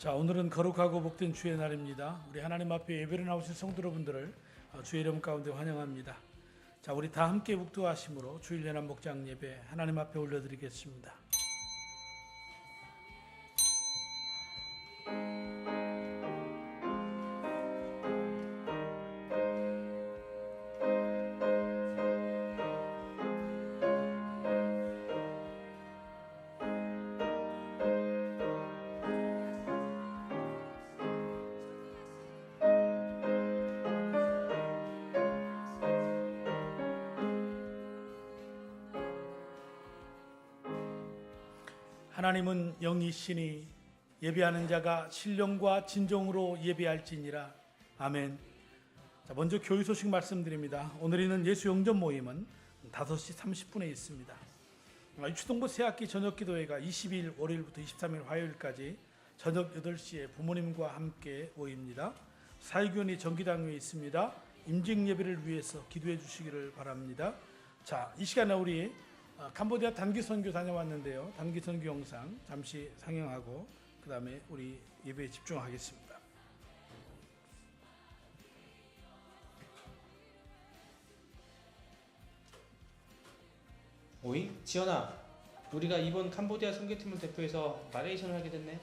자, 오늘은 거룩하고 복된 주의 날입니다. 우리 하나님 앞에 예배를 나오신 성도 여러분들을 주의 이름 가운데 환영합니다. 자, 우리 다 함께 묵도하심으로 주일 예난 목장 예배 하나님 앞에 올려드리겠습니다. 하나님은 영이시니 예배하는 자가 신령과 진정으로 예배할지니라. 아멘. 자, 먼저 교회 소식 말씀드립니다. 오늘 있는 예수 영접 모임은 5시 30분에 있습니다. 유치동부 새학기 저녁 기도회가 22일 월요일부터 23일 화요일까지 저녁 8시에 부모님과 함께 모입니다. 사회교원이 정기당회에 있습니다. 임직 예배를 위해서 기도해 주시기를 바랍니다. 자, 이 시간에 우리 캄보디아 단기 선교 다녀왔는데요. 단기 선교 영상 잠시 상영하고 그 다음에 우리 예배에 집중하겠습니다. 오이? 지연아, 우리가 이번 캄보디아 선교팀을 대표해서 나레이션을 하게 됐네.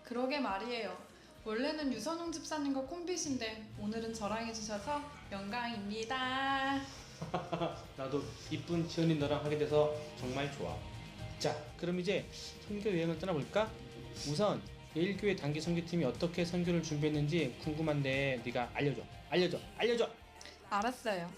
그러게 말이에요. 원래는 유선홍 집사님과 콤빗인데 오늘은 저랑 해주셔서 영광입니다. 나도 이쁜 지연이 너랑 하게 돼서 정말 좋아. 자, 그럼 이제 선교 여행을 떠나볼까? 우선 예일교회 단기 선교팀이 어떻게 선교를 준비했는지 궁금한데 네가 알려줘. 알았어요.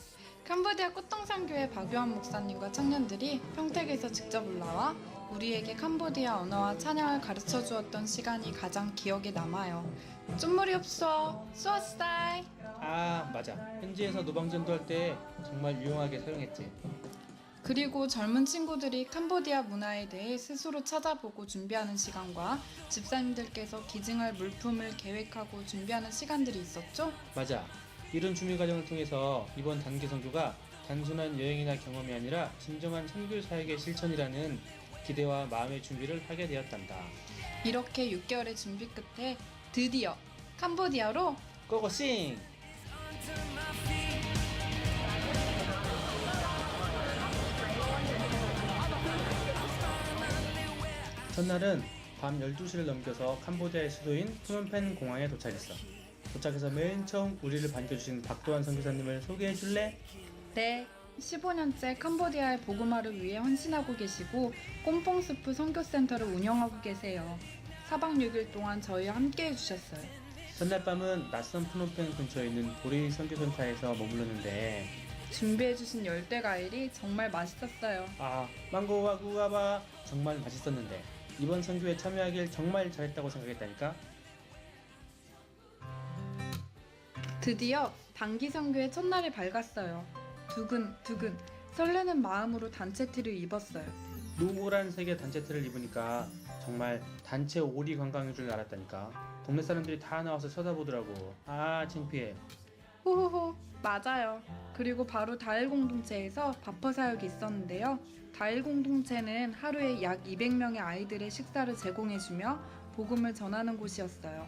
캄보디아 꽃동산교회 박유한 목사님과 청년들이 평택에서 직접 올라와 우리에게 캄보디아 언어와 찬양을 가르쳐 주었던 시간이 가장 기억에 남아요. 쭌물이 없어 수어스타이. 아, 맞아. 현지에서 노방전도 할 때 정말 유용하게 사용했지. 그리고 젊은 친구들이 캄보디아 문화에 대해 스스로 찾아보고 준비하는 시간과 집사님들께서 기증할 물품을 계획하고 준비하는 시간들이 있었죠? 맞아. 이런 준비 과정을 통해서 이번 단기 선교가 단순한 여행이나 경험이 아니라 진정한 선교 사역의 실천이라는 기대와 마음의 준비를 하게 되었단다. 이렇게 6개월의 준비 끝에 드디어 캄보디아로 고고싱! 첫날은 밤 12시를 넘겨서 캄보디아의 수도인 프놈펜 공항에 도착했어. 도착해서 맨 처음 우리를 반겨주신 박도환 선교사님을 소개해줄래? 네, 15년째 캄보디아의 복음화를 위해 헌신하고 계시고 꼼뽕스프 선교센터를 운영하고 계세요. 4박 6일 동안 저희와 함께 해주셨어요. 전날 밤은 낯선 프놈펜 근처에 있는 보리 선교센터에서 머물렀는데 준비해주신 열대 과일이 정말 맛있었어요. 아, 망고와 구아바 정말 맛있었는데 이번 선교에 참여하길 정말 잘했다고 생각했다니까? 드디어 단기 선교의 첫날이 밝았어요. 두근두근 설레는 마음으로 단체 티를 입었어요. 노란색의 단체티를 입으니까 정말 단체 오리 관광인 줄 알았다니까. 동네 사람들이 다 나와서 쳐다보더라고. 아, 창피해. 호호호, 맞아요. 그리고 바로 다일 공동체에서 바퍼 사역이 있었는데요. 다일 공동체는 하루에 약 200명의 아이들의 식사를 제공해주며 복음을 전하는 곳이었어요.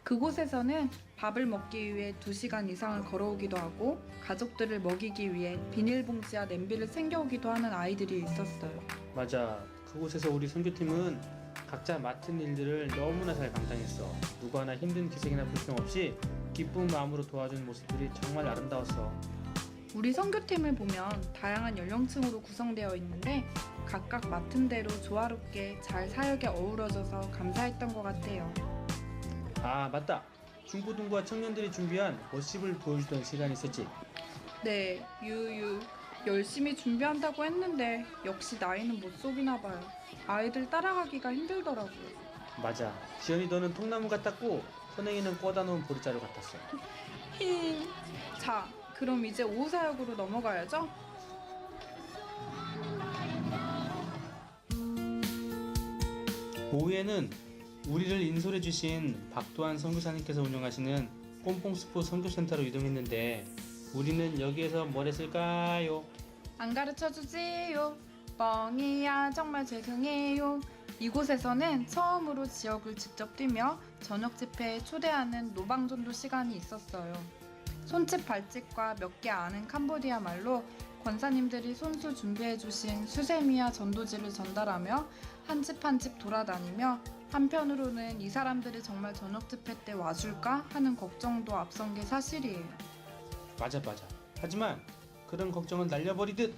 그곳에서는 밥을 먹기 위해 2시간 이상을 걸어오기도 하고 가족들을 먹이기 위해 비닐봉지와 냄비를 챙겨오기도 하는 아이들이 있었어요. 맞아. 그곳에서 우리 선교팀은 각자 맡은 일들을 너무나 잘 감당했어. 누구 하나 힘든 기색이나 불평 없이 기쁜 마음으로 도와준 모습들이 정말 아름다웠어. 우리 선교팀을 보면 다양한 연령층으로 구성되어 있는데 각각 맡은 대로 조화롭게 잘 사역에 어우러져서 감사했던 것 같아요. 아, 맞다. 중고등부와 청년들이 준비한 워십을 보여주던 시간이 있었지. 네, 유유. 열심히 준비한다고 했는데 역시 나이는 못 속이나 봐요. 아이들 따라가기가 힘들더라고요. 맞아. 지연이 너는 통나무 같았고 선행이는 꽂아 놓은 보리자루 같았어. 힝. 자, 그럼 이제 오후 사역으로 넘어가야죠? 오후에는 우리를 인솔해 주신 박도환 선교사님께서 운영하시는 꼼뽕스프 선교센터로 이동했는데 우리는 여기에서 뭘 했을까요? 안 가르쳐주지요. 뻥이야, 정말 죄송해요. 이곳에서는 처음으로 지역을 직접 뛰며 저녁 집회에 초대하는 노방전도 시간이 있었어요. 손짓 발짓과 몇 개 아는 캄보디아 말로 권사님들이 손수 준비해주신 수세미와 전도지를 전달하며 한 집 한 집 돌아다니며 한편으로는 이 사람들이 정말 저녁 집회 때 와줄까 하는 걱정도 앞선 게 사실이에요. 맞아. 하지만 그런 걱정은 날려버리듯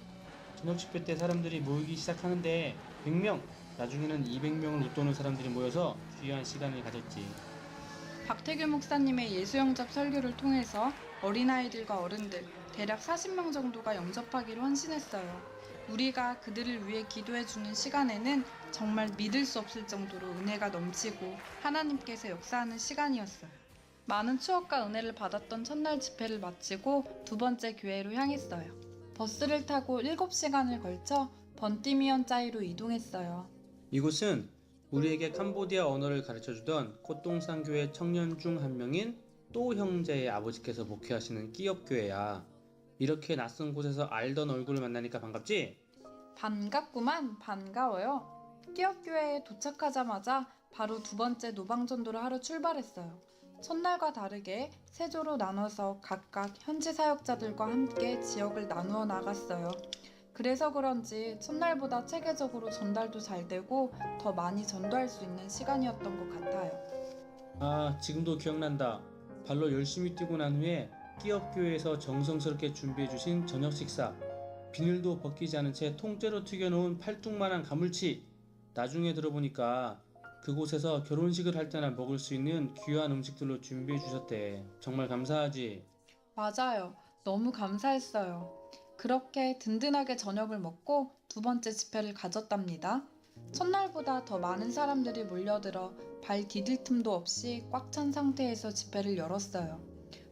저녁 집회 때 사람들이 모이기 시작하는데 100명, 나중에는 200명을 웃도는 사람들이 모여서 귀한 시간을 가졌지. 박태규 목사님의 예수영접 설교를 통해서 어린아이들과 어른들 대략 40명 정도가 영접하기로 헌신했어요. 우리가 그들을 위해 기도해주는 시간에는 정말 믿을 수 없을 정도로 은혜가 넘치고 하나님께서 역사하는 시간이었어요. 많은 추억과 은혜를 받았던 첫날 집회를 마치고 두 번째 교회로 향했어요. 버스를 타고 7시간을 걸쳐 번띠미언 짜이로 이동했어요. 이곳은 우리에게 캄보디아 언어를 가르쳐주던 꽃동산교회 청년 중 한 명인 또 형제의 아버지께서 목회하시는 끼업교회야. 이렇게 낯선 곳에서 알던 얼굴을 만나니까 반갑지? 반갑구만. 반가워요. 끼업교회에 도착하자마자 바로 두 번째 노방전도를 하러 출발했어요. 첫날과 다르게 세 조로 나눠서 각각 현지 사역자들과 함께 지역을 나누어 나갔어요. 그래서 그런지 첫날보다 체계적으로 전달도 잘 되고 더 많이 전도할 수 있는 시간이었던 것 같아요. 아, 지금도 기억난다. 발로 열심히 뛰고 난 후에 끼업교회에서 정성스럽게 준비해주신 저녁 식사. 비닐도 벗기지 않은 채 통째로 튀겨놓은 팔뚝만한 가물치. 나중에 들어보니까 그곳에서 결혼식을 할 때나 먹을 수 있는 귀한 음식들로 준비해주셨대. 정말 감사하지? 맞아요. 너무 감사했어요. 그렇게 든든하게 저녁을 먹고 두 번째 집회를 가졌답니다. 첫날보다 더 많은 사람들이 몰려들어 발 디딜 틈도 없이 꽉 찬 상태에서 집회를 열었어요.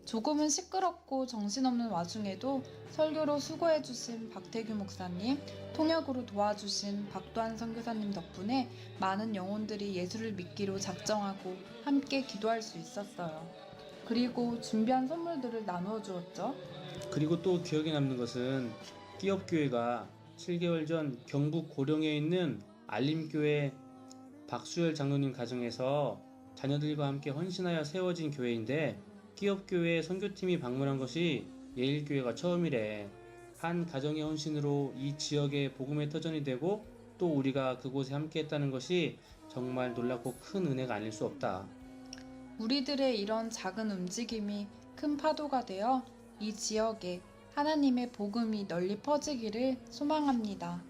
조금은 시끄럽고 정신없는 와중에도 설교로 수고해주신 박태규 목사님, 통역으로 도와주신 박도한 선교사님 덕분에 많은 영혼들이 예수를 믿기로 작정하고 함께 기도할 수 있었어요. 그리고 준비한 선물들을 나누어 주었죠. 그리고 또 기억에 남는 것은 끼업교회가 7개월 전 경북 고령에 있는 알림교회 박수열 장로님 가정에서 자녀들과 함께 헌신하여 세워진 교회인데 끼업교회 선교팀이 방문한 것이 예일교회가 처음이래. 한 가정의 헌신으로 이 지역의 복음의 터전이 되고 또 우리가 그곳에 함께 했다는 것이 정말 놀랍고 큰 은혜가 아닐 수 없다. 우리들의 이런 작은 움직임이 큰 파도가 되어 이 지역에 하나님의 복음이 널리 퍼지기를 소망합니다.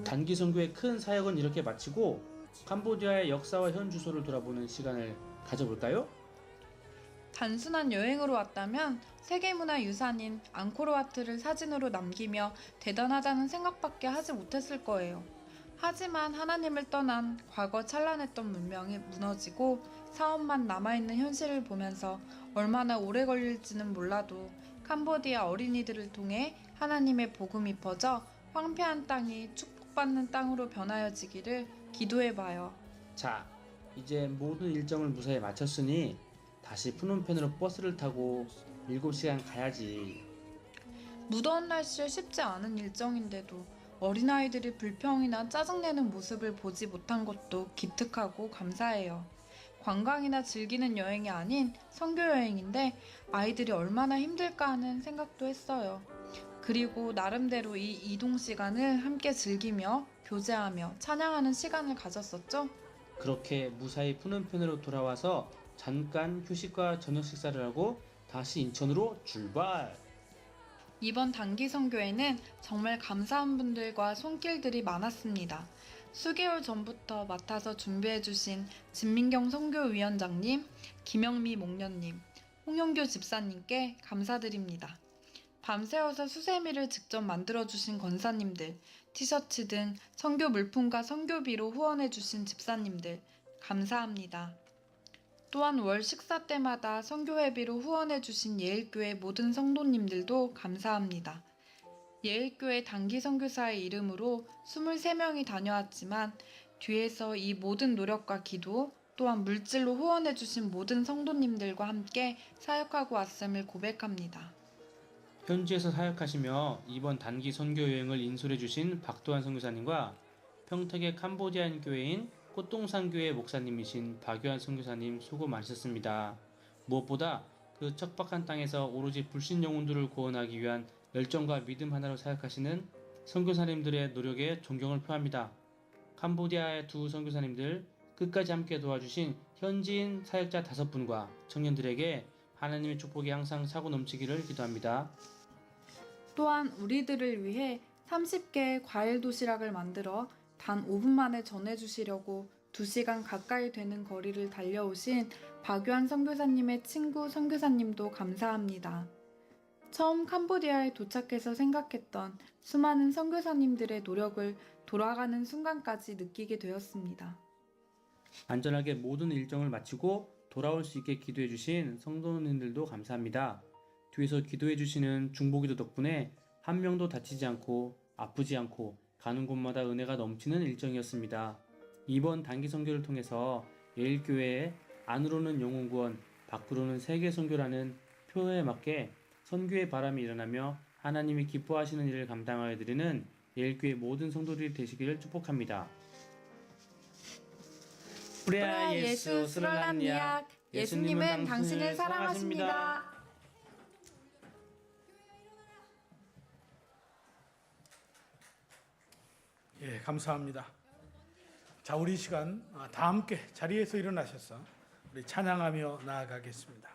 단기 선교의 큰 사역은 이렇게 마치고 캄보디아의 역사와 현 주소를 돌아보는 시간을 가져볼까요? 단순한 여행으로 왔다면 세계문화유산인 앙코르와트를 사진으로 남기며 대단하다는 생각밖에 하지 못했을 거예요. 하지만 하나님을 떠난 과거 찬란했던 문명이 무너지고 사업만 남아있는 현실을 보면서 얼마나 오래 걸릴지는 몰라도 캄보디아 어린이들을 통해 하나님의 복음이 퍼져 황폐한 땅이 축복받는 땅으로 변하여지기를 기도해봐요. 자, 이제 모든 일정을 무사히 마쳤으니 다시 푸놈펜으로 버스를 타고 7시간 가야지. 무더운 날씨에 쉽지 않은 일정인데도 어린아이들이 불평이나 짜증내는 모습을 보지 못한 것도 기특하고 감사해요. 관광이나 즐기는 여행이 아닌 선교 여행인데 아이들이 얼마나 힘들까 하는 생각도 했어요. 그리고 나름대로 이 이동 시간을 함께 즐기며 교제하며 찬양하는 시간을 가졌었죠. 그렇게 무사히 푸놈펜으로 돌아와서 잠깐 휴식과 저녁 식사를 하고 다시 인천으로 출발! 이번 단기 선교에는 정말 감사한 분들과 손길들이 많았습니다. 수개월 전부터 맡아서 준비해주신 진민경 선교위원장님, 김영미 목련님, 홍영교 집사님께 감사드립니다. 밤새워서 수세미를 직접 만들어주신 권사님들, 티셔츠 등 선교 물품과 선교비로 후원해주신 집사님들, 감사합니다. 또한 월 식사 때마다 선교회비로 후원해주신 예일교회 모든 성도님들도 감사합니다. 예일교회 단기 선교사의 이름으로 23명이 다녀왔지만 뒤에서 이 모든 노력과 기도 또한 물질로 후원해주신 모든 성도님들과 함께 사역하고 왔음을 고백합니다. 현지에서 사역하시며 이번 단기 선교 여행을 인솔해 주신 박도환 선교사님과 평택의 캄보디안 교회인 꽃동산 교회 목사님이신 박유한 선교사님 수고 많으셨습니다. 무엇보다 그 척박한 땅에서 오로지 불신 영혼들을 구원하기 위한 열정과 믿음 하나로 사역하시는 선교사님들의 노력에 존경을 표합니다. 캄보디아의 두 선교사님들 끝까지 함께 도와주신 현지인 사역자 5분과 청년들에게 하나님의 축복이 항상 차고 넘치기를 기도합니다. 또한 우리들을 위해 30개의 과일 도시락을 만들어 단 5분 만에 전해주시려고 2시간 가까이 되는 거리를 달려오신 박유한 선교사님의 친구 선교사님도 감사합니다. 처음 캄보디아에 도착해서 생각했던 수많은 선교사님들의 노력을 돌아가는 순간까지 느끼게 되었습니다. 안전하게 모든 일정을 마치고 돌아올 수 있게 기도해 주신 성도님들도 감사합니다. 뒤에서 기도해 주시는 중보기도 덕분에 한 명도 다치지 않고 아프지 않고 가는 곳마다 은혜가 넘치는 일정이었습니다. 이번 단기 선교를 통해서 예일교회의 안으로는 영혼 구원, 밖으로는 세계 선교라는 표에 맞게 선교의 바람이 일어나며 하나님이 기뻐하시는 일을 감당하여 드리는 예일교회 모든 성도들이 되시기를 축복합니다. 프레아 예수 스랄란니악 예수님은 당신을 사랑하십니다. 예, 감사합니다. 자, 우리 시간 다 함께 자리에서 일어나셔서 우리 찬양하며 나아가겠습니다.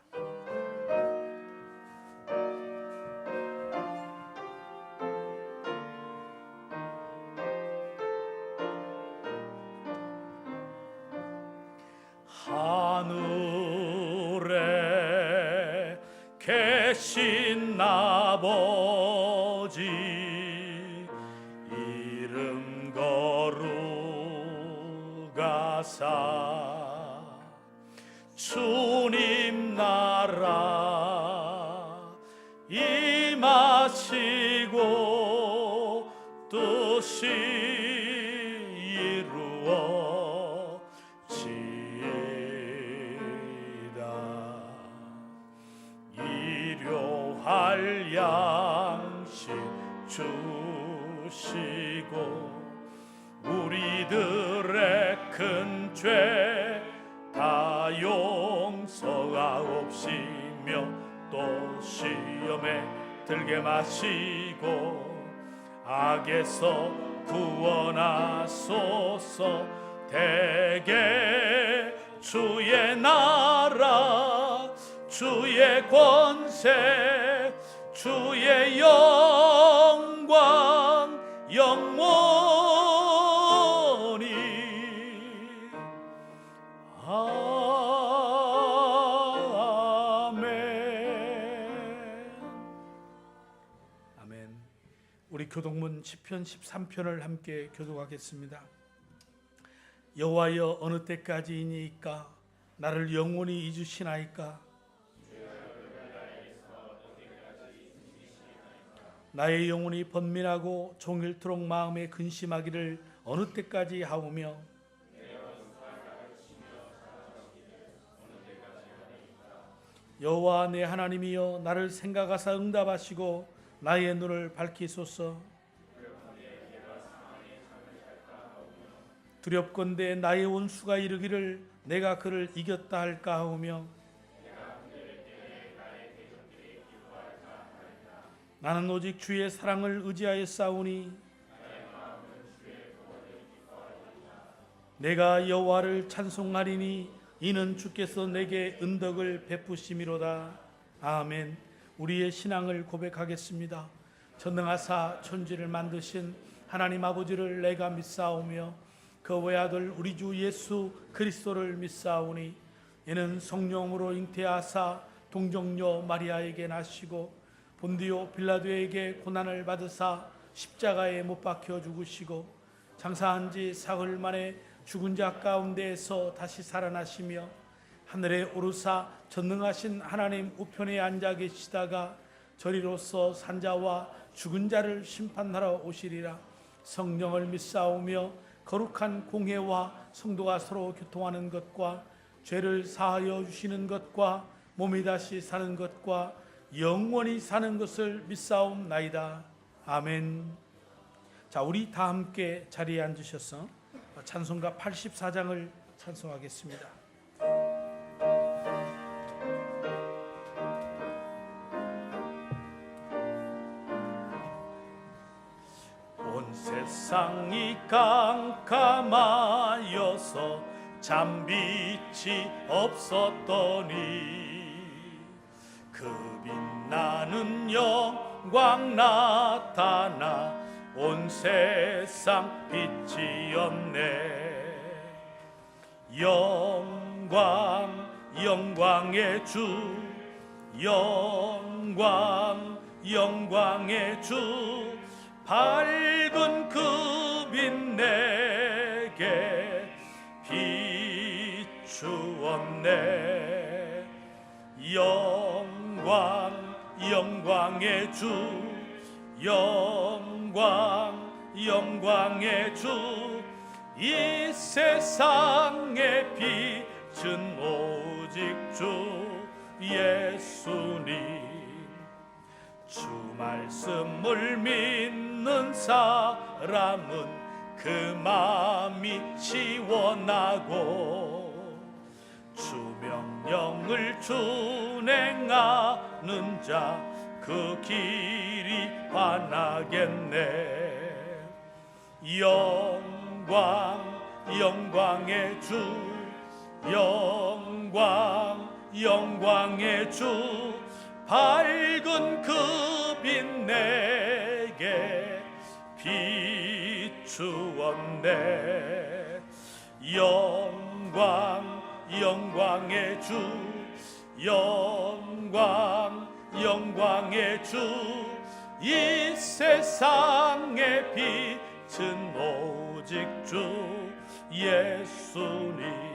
하늘에 계신 아버지 이름 거룩하사 주님 나라 임하시고 뜻이 이루어지이다. 일용할 양식 주시고 우리들의 큰 죄 다 용서하옵시며 또 시험에 들게 마시고 악에서 구원하소서. 대개 주의 나라 주의 권세 주의 영광 영원히 아멘. 우리 교독문 시편 13편을 함께 교독하겠습니다. 여호와여 어느 때까지이니까 나를 영원히 잊으시나이까. 나의 영혼이 번민하고 종일토록 마음에 근심하기를 어느 때까지 하오며 여호와 내 하나님이여 나를 생각하사 응답하시고 나의 눈을 밝히소서. 두렵건대 나의 원수가 이르기를 내가 그를 이겼다 할까 하오며 나는 오직 주의 사랑을 의지하여 싸우니 내가 여호와를 찬송하리니 이는 주께서 내게 은덕을 베푸심이로다. 아멘. 우리의 신앙을 고백하겠습니다. 전능하사 천지를 만드신 하나님 아버지를 내가 믿사오며 그 외아들 우리 주 예수 그리스도를 믿사오니 이는 성령으로 잉태하사 동정녀 마리아에게 나시고 본디오 빌라도에게 고난을 받으사 십자가에 못 박혀 죽으시고 장사한 지 사흘 만에 죽은 자 가운데에서 다시 살아나시며 하늘에 오르사 전능하신 하나님 우편에 앉아 계시다가 저리로서 산자와 죽은 자를 심판하러 오시리라. 성령을 믿사오며 거룩한 공회와 성도가 서로 교통하는 것과 죄를 사하여 주시는 것과 몸이 다시 사는 것과 영원히 사는 것을 믿사옵나이다. 아멘. 자, 우리 다 함께 자리에 앉으셔서 찬송가 84장을 찬송하겠습니다. 온 세상이 깜깜하여서 잠빛이 없었더니 그 빛나는 영광 나타나 온 세상 빛이었네. 영광 영광의 주, 영광 영광의 주, 밝은 그 빛 내게 비추었네. 영광 영광의 주, 영광 영광의 주, 이 세상의 빛은 오직 주 예수님. 주 말씀을 믿는 사람은 그 마음이 시원하고 주 명령을 준행하는 자 그 길이 환하겠네. 영광 영광의 주, 영광 영광의 주, 밝은 그 빛 내게 비추었네. 영광 영광의 주, 영광 영광의 주, 이 세상의 빛은 오직 주 예수님.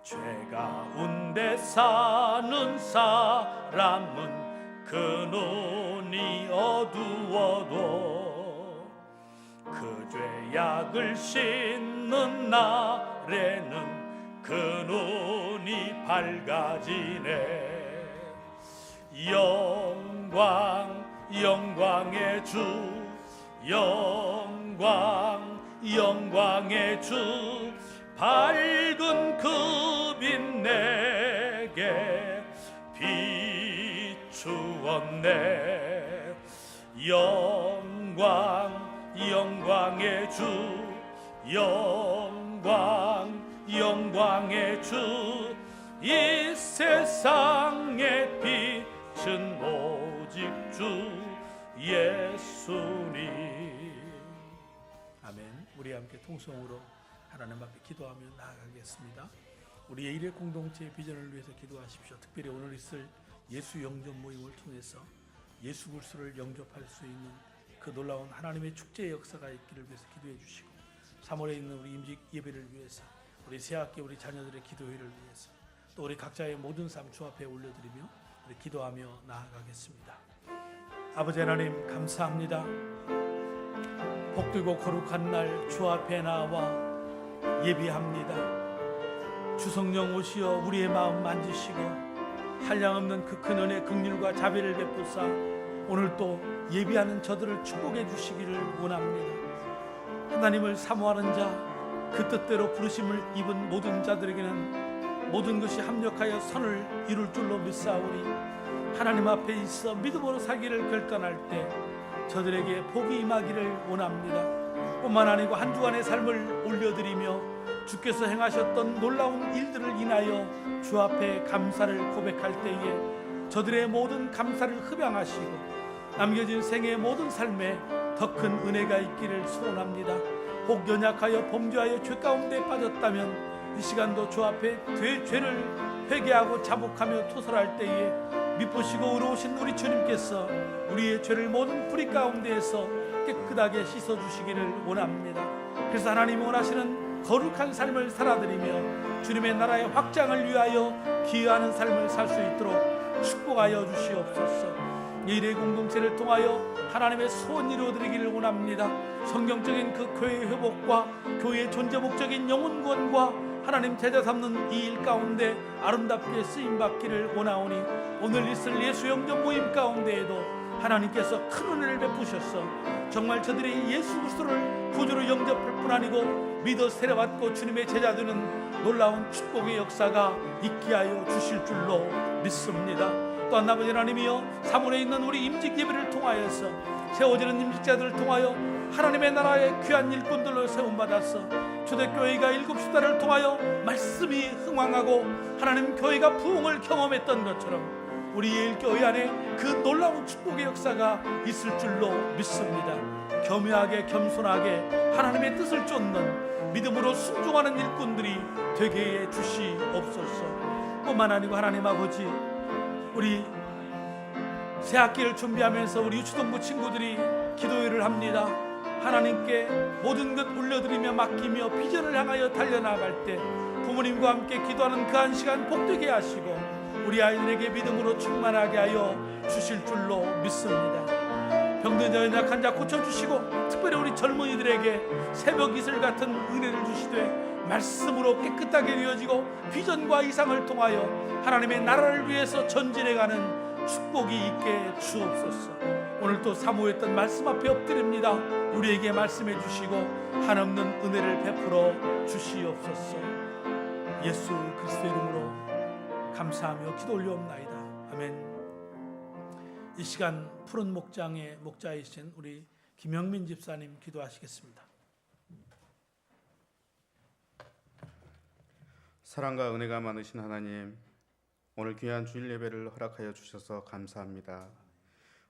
죄 가운데 사는 사람은 그 눈이 어두워도 그 죄악을 씻는 날에는 그 눈이 밝아지네. 영광 영광의 주, 영광 영광의 주, 밝은 그 빛 내게 비추었네. 영광 영광의 주, 영광 영광의 주, 이 세상의 빛은 오직 주 예수님. 아멘. 우리 함께 통성으로 하나님 앞에 기도하며 나아가겠습니다. 우리의 일회 공동체의 비전을 위해서 기도하십시오. 특별히 오늘 있을 예수 영접 모임을 통해서 예수 그리스도를 영접할 수 있는 그 놀라운 하나님의 축제의 역사가 있기를 위해서 기도해 주시고, 3월에 있는 우리 임직 예배를 위해서, 우리 새학기 우리 자녀들의 기도회를 위해서, 또 우리 각자의 모든 삶 주 앞에 올려드리며 우리 기도하며 나아가겠습니다. 아버지 하나님 감사합니다. 복되고 거룩한 날 주 앞에 나와 예비합니다. 주성령 오시어 우리의 마음 만지시고 한량없는 그 큰 은혜 긍휼과 자비를 베푸사 오늘 또 예비하는 저들을 축복해 주시기를 원합니다. 하나님을 사모하는 자, 그 뜻대로 부르심을 입은 모든 자들에게는 모든 것이 합력하여 선을 이룰 줄로 믿사오니 하나님 앞에 있어 믿음으로 살기를 결단할 때 저들에게 복이 임하기를 원합니다. 뿐만 아니고 한 주간의 삶을 올려드리며 주께서 행하셨던 놀라운 일들을 인하여 주 앞에 감사를 고백할 때에 저들의 모든 감사를 흡양하시고 남겨진 생애의 모든 삶에 더 큰 은혜가 있기를 소원합니다. 혹 연약하여 범죄하여 죄 가운데 빠졌다면 이 시간도 주 앞에 죄를 회개하고 자복하며 토설할 때에 미쁘시고 의로우신 우리 주님께서 우리의 죄를 모든 뿌리 가운데에서 깨끗하게 씻어주시기를 원합니다. 그래서 하나님이 원하시는 거룩한 삶을 살아드리며 주님의 나라의 확장을 위하여 기여하는 삶을 살 수 있도록 축복하여 주시옵소서. 일의 공동체를 통하여 하나님의 소원 이루어드리기를 원합니다. 성경적인 그 교회의 회복과 교회의 존재 목적인 영혼 구원과 하나님 제자 삼는 이 일 가운데 아름답게 쓰임받기를 원하오니 오늘 있을 예수 영접 모임 가운데에도 하나님께서 큰 은혜를 베푸셔서 정말 저들이 예수 그리스도를 구주로 영접할 뿐 아니고 믿어 세례받고 주님의 제자 되는 놀라운 축복의 역사가 있게 하여 주실 줄로 믿습니다. 또한 아버지 하나님이여, 사문에 있는 우리 임직 예배를 통하여서 세워지는 임직자들을 통하여 하나님의 나라의 귀한 일꾼들로 세움받아서 초대교회가 7시대를 통하여 말씀이 흥왕하고 하나님 교회가 부흥을 경험했던 것처럼 우리 예일교회 안에 그 놀라운 축복의 역사가 있을 줄로 믿습니다. 겸허하게 겸손하게 하나님의 뜻을 쫓는 믿음으로 순종하는 일꾼들이 되게 해 주시옵소서. 뿐만 아니고 하나님 아버지, 우리 새학기를 준비하면서 우리 유치동부 친구들이 기도회를 합니다. 하나님께 모든 것 올려드리며 맡기며 비전을 향하여 달려나갈 때 부모님과 함께 기도하는 그 한 시간 복되게 하시고 우리 아이들에게 믿음으로 충만하게 하여 주실 줄로 믿습니다. 병든 자, 연약한 자 고쳐주시고 특별히 우리 젊은이들에게 새벽 이슬 같은 은혜를 주시되 말씀으로 깨끗하게 되어지고 비전과 이상을 통하여 하나님의 나라를 위해서 전진해가는 축복이 있게 주옵소서. 오늘 또 사모했던 말씀 앞에 엎드립니다. 우리에게 말씀해 주시고 한없는 은혜를 베풀어 주시옵소서. 예수 그리스도 이름으로 감사하며 기도 올려옵나이다. 아멘. 이 시간 푸른 목장의 목자이신 우리 김영민 집사님 기도하시겠습니다. 사랑과 은혜가 많으신 하나님, 오늘 귀한 주일 예배를 허락하여 주셔서 감사합니다.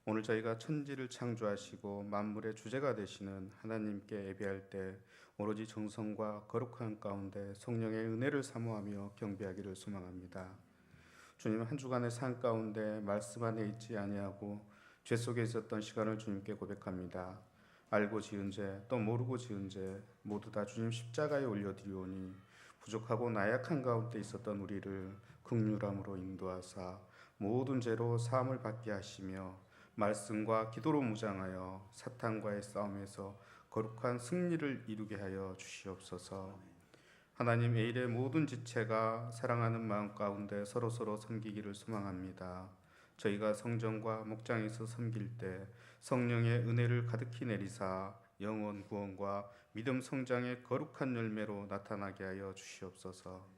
오늘 저희가 천지를 창조하시고 만물의 주제가 되시는 하나님께 예배할 때 오로지 정성과 거룩한 가운데 성령의 은혜를 사모하며 경배하기를 소망합니다. 주님, 한 주간의 삶 가운데 말씀 안에 있지 아니하고 죄 속에 있었던 시간을 주님께 고백합니다. 알고 지은 죄, 또 모르고 지은 죄 모두 다 주님 십자가에 올려드리오니 부족하고 나약한 가운데 있었던 우리를 긍휼함으로 인도하사 모든 죄로 사함을 받게 하시며 말씀과 기도로 무장하여 사탄과의 싸움에서 거룩한 승리를 이루게 하여 주시옵소서. 하나님, 에일의 모든 지체가 사랑하는 마음 가운데 서로서로 섬기기를 소망합니다. 저희가 성전과 목장에서 섬길 때 성령의 은혜를 가득히 내리사 영혼 구원과 믿음 성장의 거룩한 열매로 나타나게 하여 주시옵소서.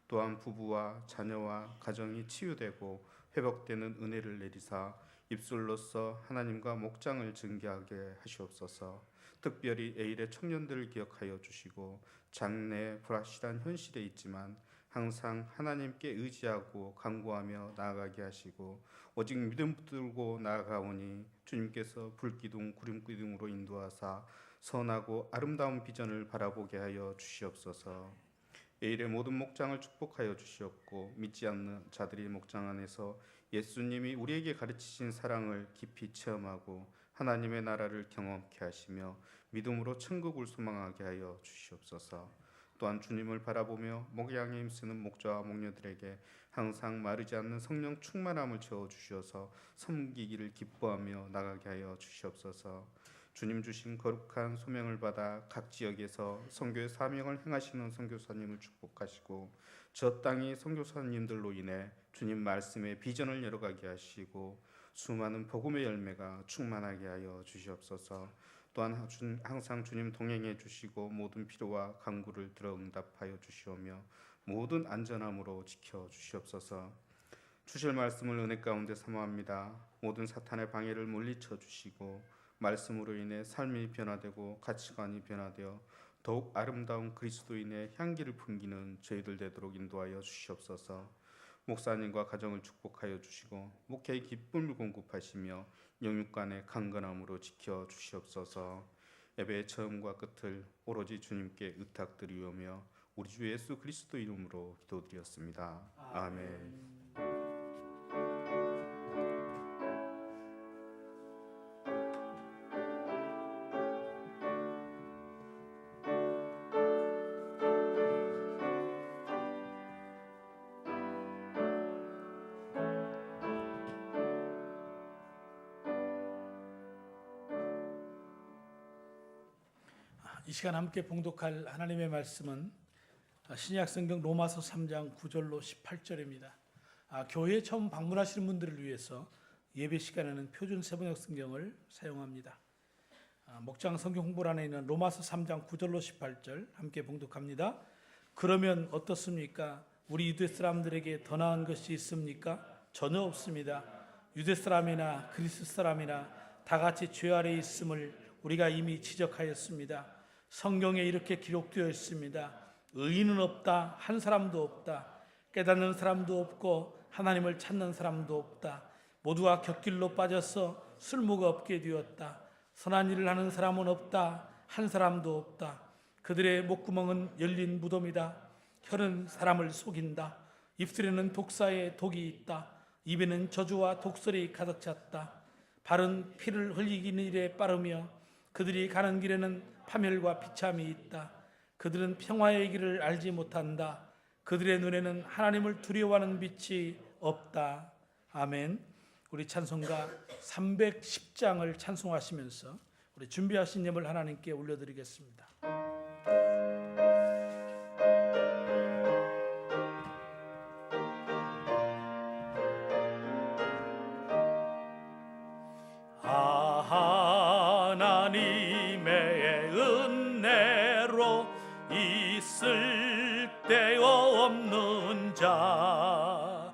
또한 부부와 자녀와 가정이 치유되고 회복되는 은혜를 내리사 입술로서 하나님과 목장을 증거하게 하시옵소서. 특별히 에일의 청년들을 기억하여 주시고 장래 불확실한 현실에 있지만 항상 하나님께 의지하고 간구하며 나아가게 하시고 오직 믿음 붙들고 나아가오니 주님께서 불기둥 구름기둥으로 인도하사 선하고 아름다운 비전을 바라보게 하여 주시옵소서. 에일의 모든 목장을 축복하여 주시옵고 믿지 않는 자들이 목장 안에서 예수님이 우리에게 가르치신 사랑을 깊이 체험하고 하나님의 나라를 경험케 하시며 믿음으로 천국을 소망하게 하여 주시옵소서. 또한 주님을 바라보며 목양에 힘쓰는 목자와 목녀들에게 항상 마르지 않는 성령 충만함을 채워 주셔서 섬기기를 기뻐하며 나가게 하여 주시옵소서. 주님 주신 거룩한 소명을 받아 각 지역에서 선교의 사명을 행하시는 선교사님을 축복하시고 저 땅의 선교사님들로 인해 주님 말씀의 비전을 열어가게 하시고 수많은 복음의 열매가 충만하게 하여 주시옵소서. 또한 항상 주님 동행해 주시고 모든 필요와 간구를 들어 응답하여 주시오며 모든 안전함으로 지켜 주시옵소서. 주실 말씀을 은혜 가운데 사모합니다. 모든 사탄의 방해를 물리쳐 주시고 말씀으로 인해 삶이 변화되고 가치관이 변화되어 더욱 아름다운 그리스도인의 향기를 풍기는 저희들 되도록 인도하여 주시옵소서. 목사님과 가정을 축복하여 주시고 목회의 기쁨을 공급하시며 영육간의 강건함으로 지켜 주시옵소서. 예배의 처음과 끝을 오로지 주님께 의탁드리오며 우리 주 예수 그리스도 이름으로 기도드렸습니다. 아멘. 이 시간 함께 봉독할 하나님의 말씀은 신약 성경 로마서 3장 9절로 18절입니다. 교회에 처음 방문하시는 분들을 위해서 예배 시간에는 표준 세번역 성경을 사용합니다. 목장 성경 홍보란에 있는 로마서 3장 9절로 18절 함께 봉독합니다. 그러면 어떻습니까? 우리 유대 사람들에게 더 나은 것이 있습니까? 전혀 없습니다. 유대 사람이나 그리스 사람이나 다 같이 죄 아래 있음을 우리가 이미 지적하였습니다. 성경에 이렇게 기록되어 있습니다. 의인은 없다, 한 사람도 없다. 깨닫는 사람도 없고 하나님을 찾는 사람도 없다. 모두가 곁길로 빠져서 쓸모가 없게 되었다. 선한 일을 하는 사람은 없다, 한 사람도 없다. 그들의 목구멍은 열린 무덤이다. 혀는 사람을 속인다. 입술에는 독사의 독이 있다. 입에는 저주와 독설이 가득 찼다. 발은 피를 흘리기는 일에 빠르며 그들이 가는 길에는 파멸과 비참이 있다. 그들은 평화의 길을 알지 못한다. 그들의 눈에는 하나님을 두려워하는 빛이 없다. 아멘. 우리 찬송가 310장을 찬송하시면서 우리 준비하신 예물 하나님께 올려드리겠습니다. 하나님의 은혜로 있을 데 없는 자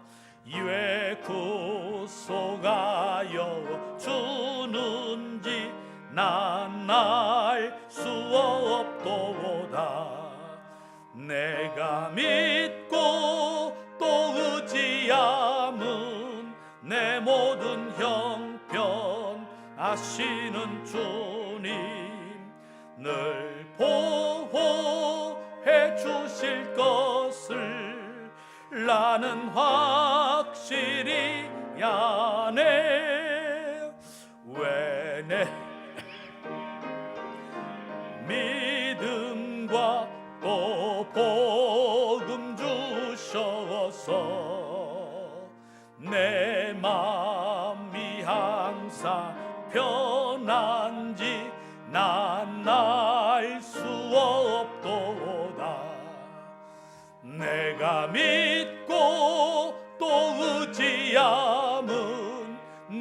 왜 구속하여 주는지 난 알 수 없도다. 내가 믿고 또 의지함은 내 모든 형편 아시는 주님 늘 보호해 주실 것을 나는 확실히 아네. 왜 내 믿음과 또 복음 주셔서 내 마음이 항상 편한지 난 알 수 없도다. 내가 믿고 또 의지함은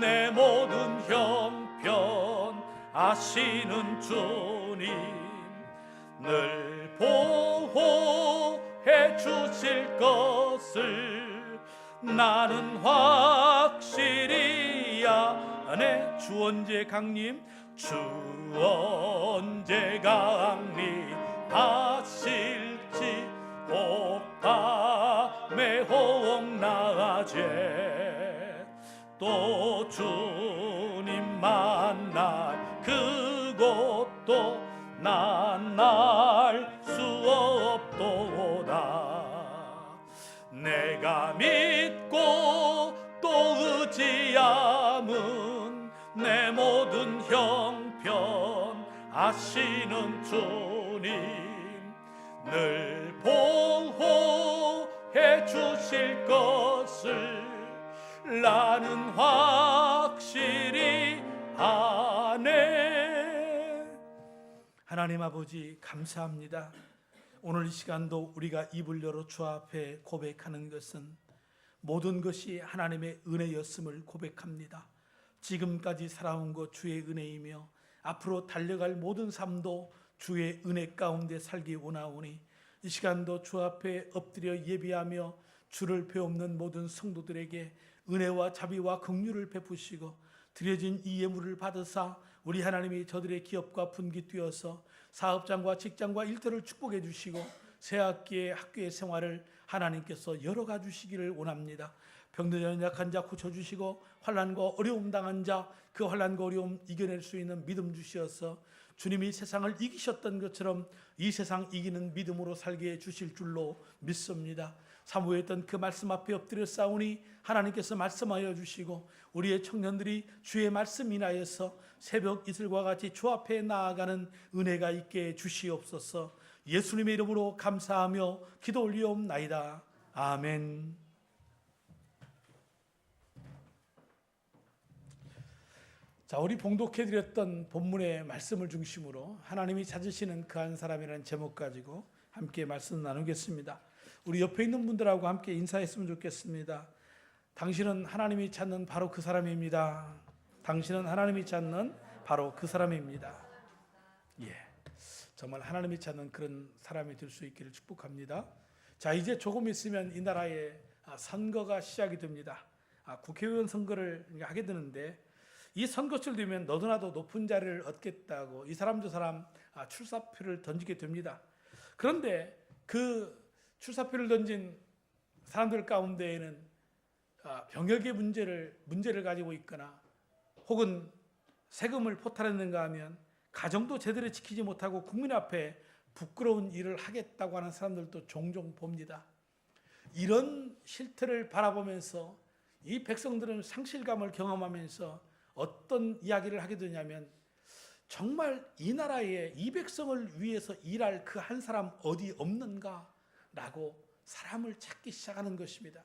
내 모든 형편 아시는 주님 늘 보호해 주실 것을 나는 확실히 아네. 주 언제 강림? 주 언제 강림하실지 혹밤에 혹낮에 또 주님 만날 그곳도 난 알 수 없도다. 내가 믿고 또 의지함은 내 모든 형편 아시는 주님 늘 보호해 주실 것을 나는 확실히 아네. 하나님 아버지 감사합니다. 오늘 이 시간도 우리가 입을 열어 주 앞에 고백하는 것은 모든 것이 하나님의 은혜였음을 고백합니다. 지금까지 살아온 것 주의 은혜이며 앞으로 달려갈 모든 삶도 주의 은혜 가운데 살기 원하오니 이 시간도 주 앞에 엎드려 예비하며 주를 배움는 모든 성도들에게 은혜와 자비와 긍휼을 베푸시고 드려진 이 예물을 받으사 우리 하나님이 저들의 기업과 분기 뛰어서 사업장과 직장과 일터를 축복해 주시고 새학기의 학교의 생활을 하나님께서 열어가 주시기를 원합니다. 병든 약한 자 고쳐주시고 환난과 어려움 당한 자 그 환난과 어려움 이겨낼 수 있는 믿음 주시어서 주님이 세상을 이기셨던 것처럼 이 세상 이기는 믿음으로 살게 해 주실 줄로 믿습니다. 사모했던 그 말씀 앞에 엎드려 싸우니 하나님께서 말씀하여 주시고 우리의 청년들이 주의 말씀 인하여서 새벽 이슬과 같이 주 앞에 나아가는 은혜가 있게 주시옵소서. 예수님의 이름으로 감사하며 기도 올리옵나이다. 아멘. 자, 우리 봉독해드렸던 본문의 말씀을 중심으로 하나님이 찾으시는 그 한 사람이라는 제목 가지고 함께 말씀 나누겠습니다. 우리 옆에 있는 분들하고 함께 인사했으면 좋겠습니다. 당신은 하나님이 찾는 바로 그 사람입니다. 당신은 하나님이 찾는 바로 그 사람입니다. 예, 정말 하나님이 찾는 그런 사람이 될 수 있기를 축복합니다. 자, 이제 조금 있으면 이 나라에 선거가 시작이 됩니다. 국회의원 선거를 하게 되는데, 이 선거철 되면 너도나도 높은 자리를 얻겠다고 이 사람 저 사람 출사표를 던지게 됩니다. 그런데 그 출사표를 던진 사람들 가운데에는 병역의 문제를 가지고 있거나, 혹은 세금을 포탈했는가 하면 가정도 제대로 지키지 못하고 국민 앞에 부끄러운 일을 하겠다고 하는 사람들도 종종 봅니다. 이런 실태를 바라보면서 이 백성들은 상실감을 경험하면서 어떤 이야기를 하게 되냐면, 정말 이 나라에 이 백성을 위해서 일할 그 한 사람 어디 없는가? 라고 사람을 찾기 시작하는 것입니다.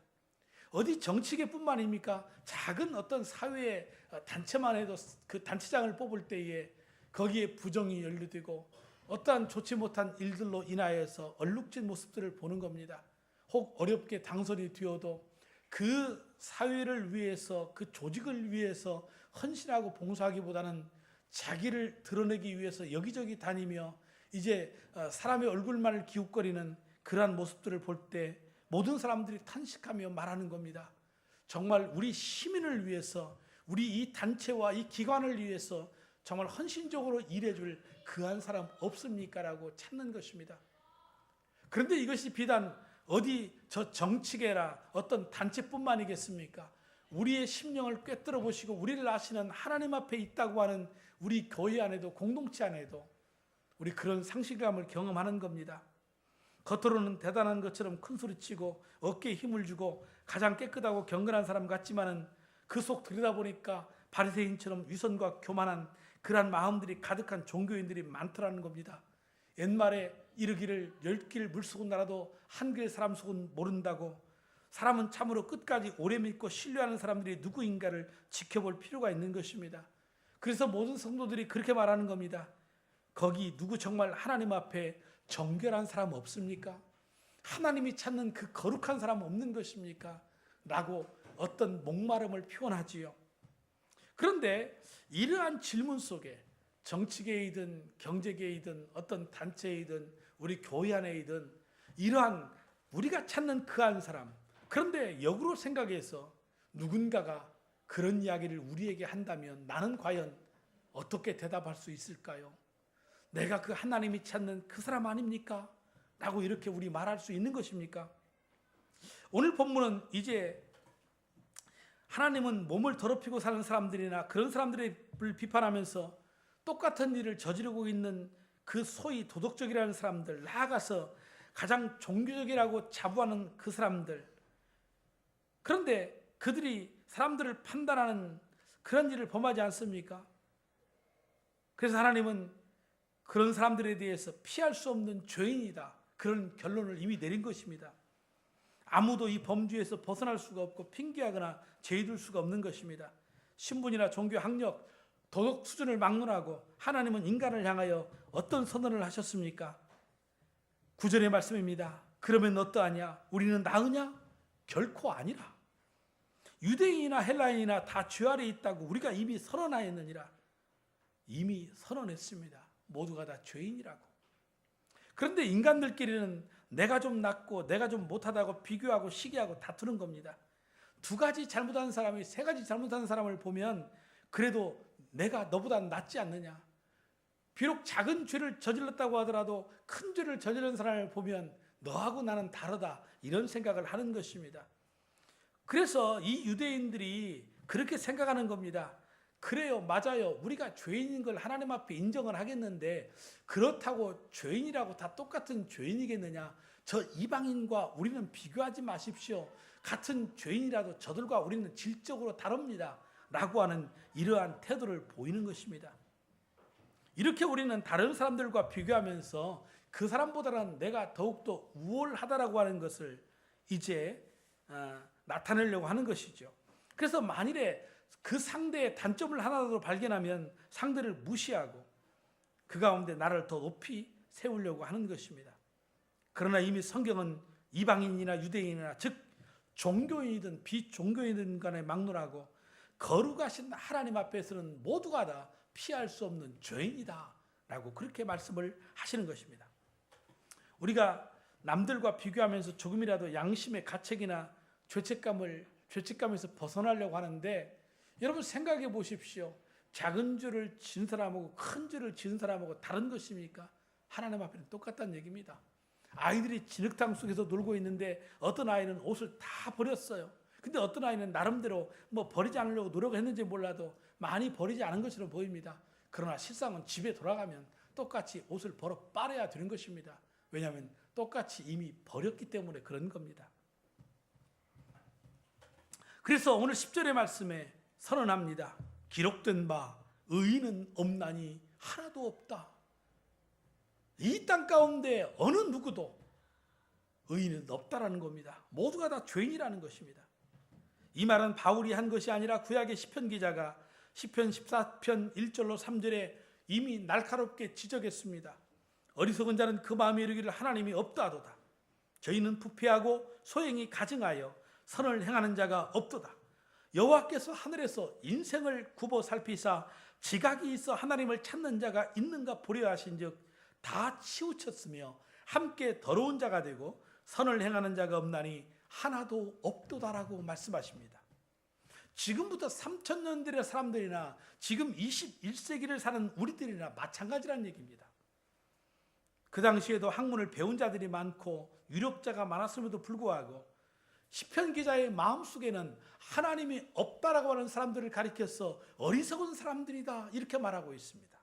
어디 정치계뿐만입니까? 작은 어떤 사회의 단체만 해도 그 단체장을 뽑을 때에 거기에 부정이 연루되고 어떠한 좋지 못한 일들로 인하여서 얼룩진 모습들을 보는 겁니다. 혹 어렵게 당선이 되어도 그 사회를 위해서, 그 조직을 위해서 헌신하고 봉사하기보다는 자기를 드러내기 위해서 여기저기 다니며 이제 사람의 얼굴만을 기웃거리는 그러한 모습들을 볼 때 모든 사람들이 탄식하며 말하는 겁니다. 정말 우리 시민을 위해서, 우리 이 단체와 이 기관을 위해서 정말 헌신적으로 일해줄 그 한 사람 없습니까? 라고 찾는 것입니다. 그런데 이것이 비단 어디 저 정치계나 어떤 단체뿐만이겠습니까? 우리의 심령을 꿰뚫어 보시고 우리를 아시는 하나님 앞에 있다고 하는 우리 교회 안에도, 공동체 안에도 우리 그런 상실감을 경험하는 겁니다. 겉으로는 대단한 것처럼 큰소리치고 어깨에 힘을 주고 가장 깨끗하고 경건한 사람 같지만은 그 속 들여다보니까 바리새인처럼 위선과 교만한 그러한 마음들이 가득한 종교인들이 많더라는 겁니다. 옛말에 이르기를 10길 물속은 알아도 한 길 사람 속은 모른다고, 사람은 참으로 끝까지 오래 믿고 신뢰하는 사람들이 누구인가를 지켜볼 필요가 있는 것입니다. 그래서 모든 성도들이 그렇게 말하는 겁니다. 거기 누구 정말 하나님 앞에 정결한 사람 없습니까? 하나님이 찾는 그 거룩한 사람 없는 것입니까? 라고 어떤 목마름을 표현하지요. 그런데 이러한 질문 속에 정치계이든 경제계이든 어떤 단체이든 우리 교회 안에이든 이러한 우리가 찾는 그 한 사람, 그런데 역으로 생각해서 누군가가 그런 이야기를 우리에게 한다면 나는 과연 어떻게 대답할 수 있을까요? 내가 그 하나님이 찾는 그 사람 아닙니까? 라고 이렇게 우리 말할 수 있는 것입니까? 오늘 본문은 이제 하나님은 몸을 더럽히고 사는 사람들이나 그런 사람들을 비판하면서 똑같은 일을 저지르고 있는 그 소위 도덕적이라는 사람들, 나아가서 가장 종교적이라고 자부하는 그 사람들, 그런데 그들이 사람들을 판단하는 그런 일을 범하지 않습니까? 그래서 하나님은 그런 사람들에 대해서 피할 수 없는 죄인이다, 그런 결론을 이미 내린 것입니다. 아무도 이 범주에서 벗어날 수가 없고 핑계하거나 죄의둘 수가 없는 것입니다. 신분이나 종교 학력, 도덕 수준을 막론하고 하나님은 인간을 향하여 어떤 선언을 하셨습니까? 9절의 말씀입니다. 그러면 어떠하냐? 우리는 나으냐? 결코 아니라. 유대인이나 헬라인이나 다 죄 아래 있다고 우리가 이미 선언하였느니라. 이미 선언했습니다. 모두가 다 죄인이라고. 그런데 인간들끼리는 내가 좀 낫고 내가 좀 못하다고 비교하고 시기하고 다투는 겁니다. 두 가지 잘못한 사람이 세 가지 잘못한 사람을 보면 그래도 내가 너보다 낫지 않느냐. 비록 작은 죄를 저질렀다고 하더라도 큰 죄를 저지른 사람을 보면 너하고 나는 다르다, 이런 생각을 하는 것입니다. 그래서 이 유대인들이 그렇게 생각하는 겁니다. 그래요, 맞아요. 우리가 죄인인 걸 하나님 앞에 인정을 하겠는데 그렇다고 죄인이라고 다 똑같은 죄인이겠느냐. 저 이방인과 우리는 비교하지 마십시오. 같은 죄인이라도 저들과 우리는 질적으로 다릅니다. 라고 하는 이러한 태도를 보이는 것입니다. 이렇게 우리는 다른 사람들과 비교하면서 그 사람보다는 내가 더욱더 우월하다라고 하는 것을 이제 나타내려고 하는 것이죠. 그래서 만일에 그 상대의 단점을 하나라도 발견하면 상대를 무시하고 그 가운데 나를 더 높이 세우려고 하는 것입니다. 그러나 이미 성경은 이방인이나 유대인이나 즉 종교인이든 비종교인이든 간에 막론하고 거룩하신 하나님 앞에서는 모두가 다 피할 수 없는 죄인이다 라고 그렇게 말씀을 하시는 것입니다. 우리가 남들과 비교하면서 조금이라도 양심의 가책이나 죄책감에서 벗어나려고 하는데, 여러분 생각해 보십시오. 작은 죄를 지은 사람하고 큰 죄를 지은 사람하고 다른 것입니까? 하나님 앞에는 똑같다는 얘기입니다. 아이들이 진흙탕 속에서 놀고 있는데 어떤 아이는 옷을 다 버렸어요. 근데 어떤 아이는 나름대로 버리지 않으려고 노력했는지 몰라도 많이 버리지 않은 것처럼 보입니다. 그러나 실상은 집에 돌아가면 똑같이 옷을 벌어 빨아야 되는 것입니다. 왜냐하면 똑같이 이미 버렸기 때문에 그런 겁니다. 그래서 오늘 10절의 말씀에 선언합니다. 기록된 바 의인은 없나니 하나도 없다. 이 땅 가운데 어느 누구도 의인은 없다라는 겁니다. 모두가 다 죄인이라는 것입니다. 이 말은 바울이 한 것이 아니라 구약의 시편 기자가 시편 14편 1절로 3절에 이미 날카롭게 지적했습니다. 어리석은 자는 그 마음에 이르기를 하나님이 없다 하도다. 저희는 부패하고 소행이 가증하여 선을 행하는 자가 없도다. 여호와께서 하늘에서 인생을 굽어 살피사 지각이 있어 하나님을 찾는 자가 있는가 보려 하신즉 다 치우쳤으며 함께 더러운 자가 되고 선을 행하는 자가 없나니 하나도 없도다라고 말씀하십니다. 지금부터 3000년들의 사람들이나 지금 21세기를 사는 우리들이나 마찬가지라는 얘기입니다. 그 당시에도 학문을 배운 자들이 많고 유력자가 많았음에도 불구하고 시편 기자의 마음속에는 하나님이 없다라고 하는 사람들을 가리켜서 어리석은 사람들이다 이렇게 말하고 있습니다.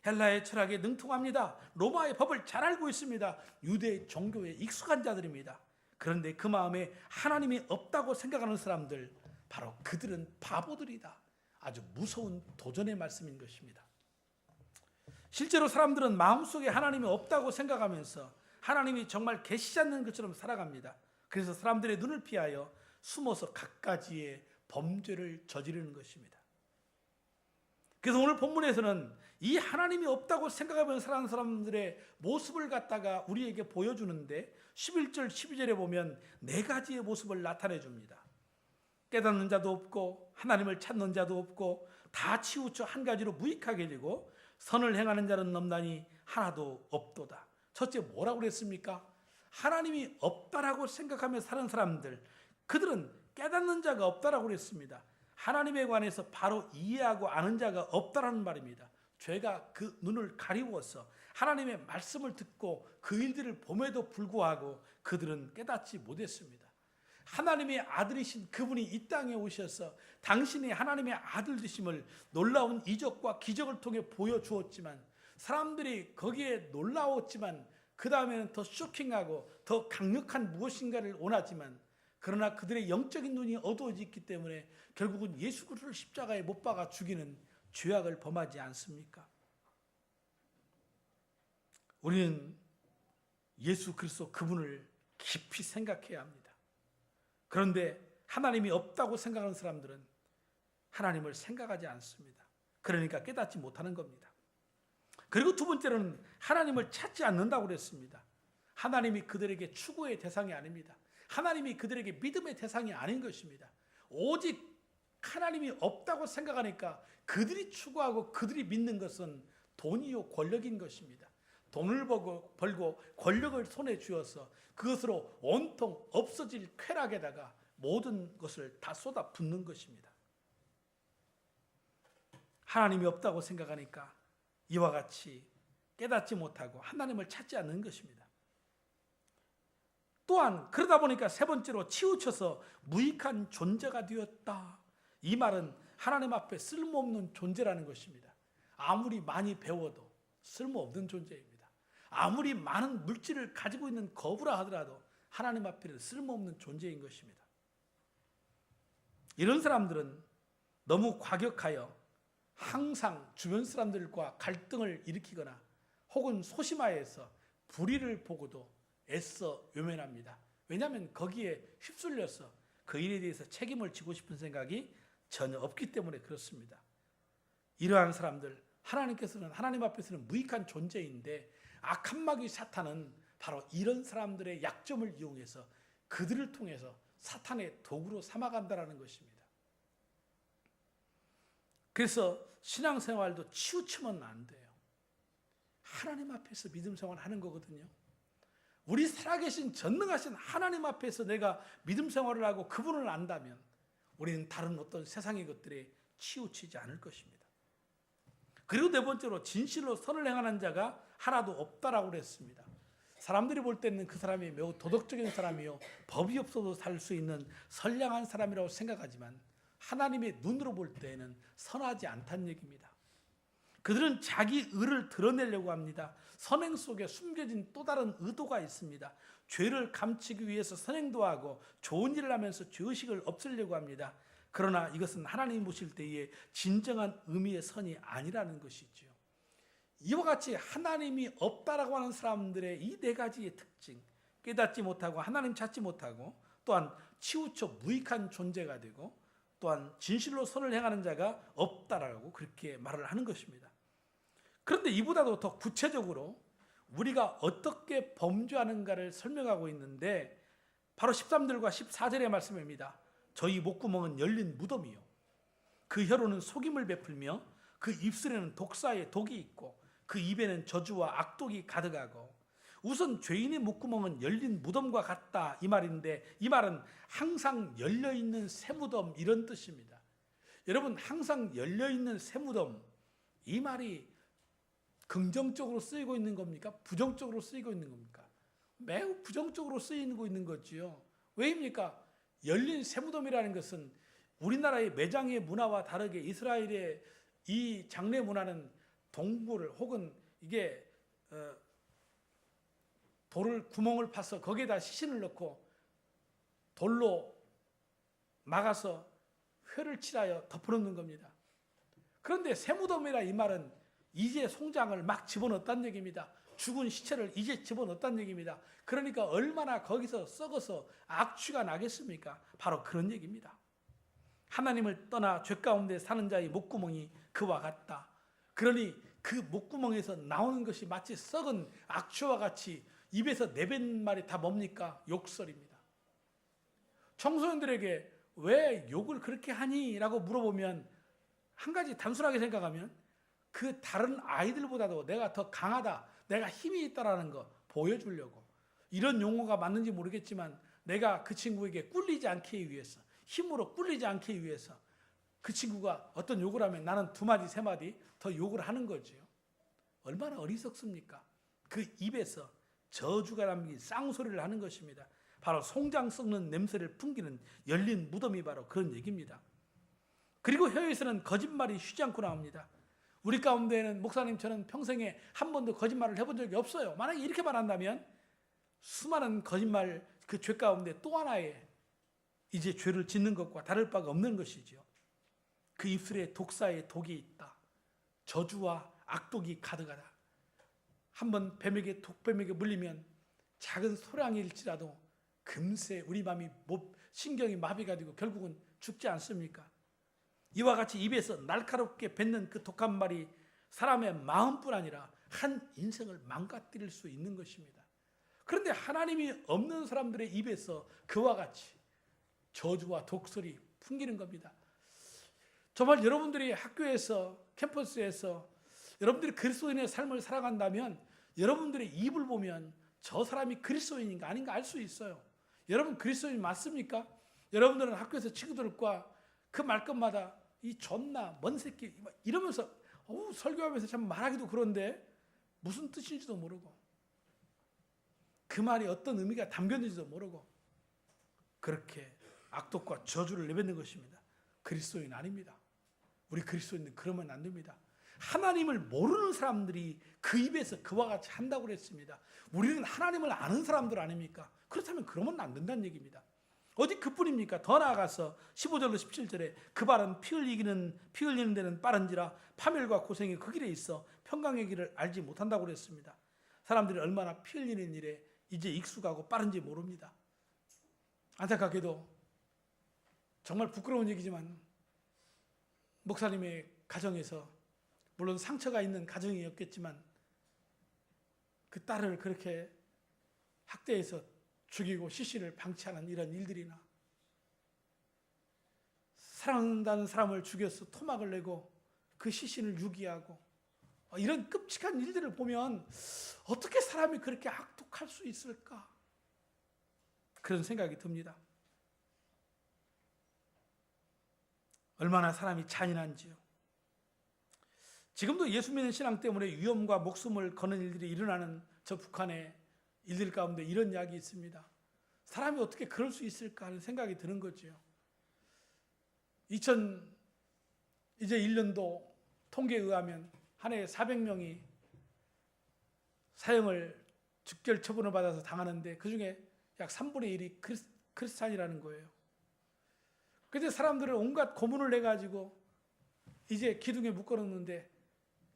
헬라의 철학에 능통합니다. 로마의 법을 잘 알고 있습니다. 유대 종교에 익숙한 자들입니다. 그런데 그 마음에 하나님이 없다고 생각하는 사람들, 바로 그들은 바보들이다. 아주 무서운 도전의 말씀인 것입니다. 실제로 사람들은 마음속에 하나님이 없다고 생각하면서 하나님이 정말 계시지 않는 것처럼 살아갑니다. 그래서 사람들의 눈을 피하여 숨어서 갖가지의 범죄를 저지르는 것입니다. 그래서 오늘 본문에서는 이 하나님이 없다고 생각하면서 살아가는 사람들의 모습을 갖다가 우리에게 보여주는데 11절 12절에 보면 네 가지의 모습을 나타내 줍니다. 깨닫는 자도 없고 하나님을 찾는 자도 없고 다 치우쳐 한 가지로 무익하게 되고 선을 행하는 자는 없나니 하나도 없도다. 첫째 뭐라고 그랬습니까? 하나님이 없다라고 생각하며 사는 사람들, 그들은 깨닫는 자가 없다라고 그랬습니다. 하나님에 관해서 바로 이해하고 아는 자가 없다라는 말입니다. 죄가 그 눈을 가리워서 하나님의 말씀을 듣고 그 일들을 봄에도 불구하고 그들은 깨닫지 못했습니다. 하나님의 아들이신 그분이 이 땅에 오셔서 당신이 하나님의 아들 되심을 놀라운 이적과 기적을 통해 보여주었지만 사람들이 거기에 놀라웠지만 그 다음에는 더 쇼킹하고 더 강력한 무엇인가를 원하지만 그러나 그들의 영적인 눈이 어두워졌기 때문에 결국은 예수 그리스도를 십자가에 못 박아 죽이는 죄악을 범하지 않습니까? 우리는 예수 그리스도 그분을 깊이 생각해야 합니다. 그런데 하나님이 없다고 생각하는 사람들은 하나님을 생각하지 않습니다. 그러니까 깨닫지 못하는 겁니다. 그리고 두 번째로는 하나님을 찾지 않는다고 그랬습니다. 하나님이 그들에게 추구의 대상이 아닙니다. 하나님이 그들에게 믿음의 대상이 아닌 것입니다. 오직 하나님이 없다고 생각하니까 그들이 추구하고 그들이 믿는 것은 돈이요 권력인 것입니다. 돈을 벌고 권력을 손에 쥐어서 그것으로 온통 없어질 쾌락에다가 모든 것을 다 쏟아붓는 것입니다. 하나님이 없다고 생각하니까 이와 같이 깨닫지 못하고 하나님을 찾지 않는 것입니다. 또한 그러다 보니까 세 번째로 치우쳐서 무익한 존재가 되었다. 이 말은 하나님 앞에 쓸모없는 존재라는 것입니다. 아무리 많이 배워도 쓸모없는 존재입니다. 아무리 많은 물질을 가지고 있는 거부라 하더라도 하나님 앞에는 쓸모없는 존재인 것입니다. 이런 사람들은 너무 과격하여 항상 주변 사람들과 갈등을 일으키거나 혹은 소심하여서 불의를 보고도 애써 외면합니다. 왜냐하면 거기에 휩쓸려서 그 일에 대해서 책임을 지고 싶은 생각이 전혀 없기 때문에 그렇습니다. 이러한 사람들, 하나님께서는 하나님 앞에서는 무익한 존재인데 악한 마귀 사탄은 바로 이런 사람들의 약점을 이용해서 그들을 통해서 사탄의 도구로 삼아간다라는 것입니다. 그래서 신앙생활도 치우치면 안 돼요. 하나님 앞에서 믿음 생활하는 거거든요. 우리 살아계신 전능하신 하나님 앞에서 내가 믿음 생활을 하고 그분을 안다면 우리는 다른 어떤 세상의 것들에 치우치지 않을 것입니다. 그리고 네 번째로 진실로 선을 행하는 자가 하나도 없다라고 그랬습니다. 사람들이 볼 때는 그 사람이 매우 도덕적인 사람이요 법이 없어도 살 수 있는 선량한 사람이라고 생각하지만 하나님의 눈으로 볼 때에는 선하지 않다는 얘기입니다. 그들은 자기 의를 드러내려고 합니다. 선행 속에 숨겨진 또 다른 의도가 있습니다. 죄를 감추기 위해서 선행도 하고 좋은 일을 하면서 죄의식을 없애려고 합니다. 그러나 이것은 하나님 보실 때의 진정한 의미의 선이 아니라는 것이죠. 이와 같이 하나님이 없다라고 하는 사람들의 이 네 가지의 특징, 깨닫지 못하고 하나님 찾지 못하고 또한 치우쳐 무익한 존재가 되고 또한 진실로 선을 행하는 자가 없다라고 그렇게 말을 하는 것입니다. 그런데 이보다도 더 구체적으로 우리가 어떻게 범죄하는가를 설명하고 있는데 바로 13절과 14절의 말씀입니다. 저희 목구멍은 열린 무덤이요 그 혀로는 속임을 베풀며 그 입술에는 독사의 독이 있고 그 입에는 저주와 악독이 가득하고 우선 죄인의 목구멍은 열린 무덤과 같다 이 말인데 이 말은 항상 열려있는 새무덤 이런 뜻입니다. 여러분 항상 열려있는 새무덤 이 말이 긍정적으로 쓰이고 있는 겁니까? 부정적으로 쓰이고 있는 겁니까? 매우 부정적으로 쓰이고 있는 거지요. 왜입니까? 열린 새무덤이라는 것은 우리나라의 매장의 문화와 다르게 이스라엘의 이 장례 문화는 동굴을 혹은 이게 돌을 구멍을 파서 거기에다 시신을 넣고 돌로 막아서 회를 칠하여 덮어놓는 겁니다. 그런데 새무덤이라 이 말은 이제 송장을 막 집어넣었다는 얘기입니다. 죽은 시체를 이제 집어넣었다는 얘기입니다. 그러니까 얼마나 거기서 썩어서 악취가 나겠습니까? 바로 그런 얘기입니다. 하나님을 떠나 죄 가운데 사는 자의 목구멍이 그와 같다. 그러니 그 목구멍에서 나오는 것이 마치 썩은 악취와 같이 입에서 내뱉는 말이 다 뭡니까? 욕설입니다. 청소년들에게 왜 욕을 그렇게 하니? 라고 물어보면 한 가지 단순하게 생각하면 그 다른 아이들보다도 내가 더 강하다, 내가 힘이 있다라는 거 보여주려고 이런 용어가 맞는지 모르겠지만 내가 그 친구에게 꿀리지 않기 위해서 힘으로 꿀리지 않기 위해서 그 친구가 어떤 욕을 하면 나는 두 마디 세 마디 더 욕을 하는 거죠. 얼마나 어리석습니까? 그 입에서 저주가 담긴 쌍소리를 하는 것입니다. 바로 송장 썩는 냄새를 풍기는 열린 무덤이 바로 그런 얘기입니다. 그리고 혀에서는 거짓말이 쉬지 않고 나옵니다. 우리 가운데에는 목사님 저는 평생에 한 번도 거짓말을 해본 적이 없어요. 만약에 이렇게 말한다면 수많은 거짓말 그 죄 가운데 또 하나의 이제 죄를 짓는 것과 다를 바가 없는 것이죠. 그 입술에 독사의 독이 있다. 저주와 악독이 가득하다. 한번 독뱀에게 물리면 작은 소량일지라도 금세 우리 마음이 신경이 마비가 되고 결국은 죽지 않습니까? 이와 같이 입에서 날카롭게 뱉는 그 독한 말이 사람의 마음뿐 아니라 한 인생을 망가뜨릴 수 있는 것입니다. 그런데 하나님이 없는 사람들의 입에서 그와 같이 저주와 독설이 풍기는 겁니다. 정말 여러분들이 학교에서 캠퍼스에서 여러분들이 그리스도인의 삶을 살아간다면 여러분들의 입을 보면 저 사람이 그리스도인인가 아닌가 알 수 있어요. 여러분 그리스도인 맞습니까? 여러분들은 학교에서 친구들과 그 말끝마다 이 존나 먼 새끼 이러면서 설교하면서 참 말하기도 그런데 무슨 뜻인지도 모르고 그 말이 어떤 의미가 담겼는지도 모르고 그렇게 악독과 저주를 내뱉는 것입니다. 그리스도인 아닙니다. 우리 그리스도인은 그러면 안 됩니다. 하나님을 모르는 사람들이 그 입에서 그와 같이 한다고 그랬습니다. 우리는 하나님을 아는 사람들 아닙니까? 그렇다면 그러면 안 된다는 얘기입니다. 어디 그뿐입니까? 더 나아가서 15절로 17절에 그 발은 피 흘리는 데는 빠른지라 파멸과 고생이 그 길에 있어 평강의 길을 알지 못한다고 그랬습니다. 사람들이 얼마나 피 흘리는 일에 이제 익숙하고 빠른지 모릅니다. 안타깝게도 정말 부끄러운 얘기지만 목사님의 가정에서 물론 상처가 있는 가정이었겠지만 그 딸을 그렇게 학대해서 죽이고 시신을 방치하는 이런 일들이나 사랑한다는 사람을 죽여서 토막을 내고 그 시신을 유기하고 이런 끔찍한 일들을 보면 어떻게 사람이 그렇게 악독할 수 있을까? 그런 생각이 듭니다. 얼마나 사람이 잔인한지요. 지금도 예수 믿는 신앙 때문에 위험과 목숨을 거는 일들이 일어나는 저 북한의 일들 가운데 이런 이야기 있습니다. 사람이 어떻게 그럴 수 있을까 하는 생각이 드는 거죠. 이제 1년도 통계에 의하면 한 해에 400명이 사형을 즉결 처분을 받아서 당하는데 그중에 약 3분의 1이 크리스찬이라는 거예요. 그런데 사람들은 온갖 고문을 내가지고 이제 기둥에 묶어놓는데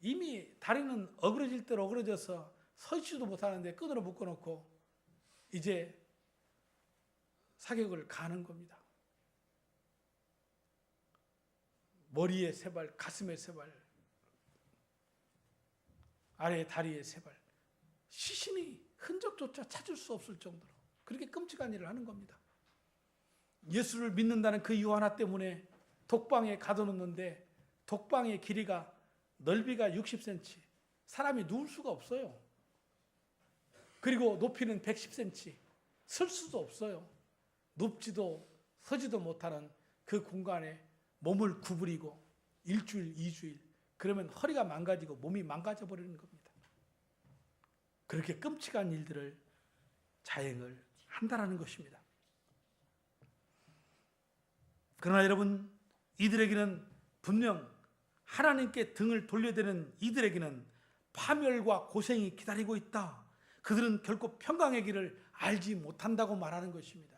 이미 다리는 어그러질 대로 어그러져서 서 있지도 못하는데 끈으로 묶어놓고 이제 사격을 가는 겁니다. 머리에 3발, 가슴에 3발, 아래에 다리에 3발. 시신이 흔적조차 찾을 수 없을 정도로 그렇게 끔찍한 일을 하는 겁니다. 예수를 믿는다는 그 이유 하나 때문에 독방에 가둬놓는데 독방의 길이가 넓이가 60cm, 사람이 누울 수가 없어요. 그리고 높이는 110cm, 설 수도 없어요. 눕지도 서지도 못하는 그 공간에 몸을 구부리고 1주일, 2주일, 그러면 허리가 망가지고 몸이 망가져 버리는 겁니다. 그렇게 끔찍한 일들을 자행을 한다는 것입니다. 그러나 여러분, 이들에게는 분명 하나님께 등을 돌려대는 이들에게는 파멸과 고생이 기다리고 있다. 그들은 결코 평강의 길을 알지 못한다고 말하는 것입니다.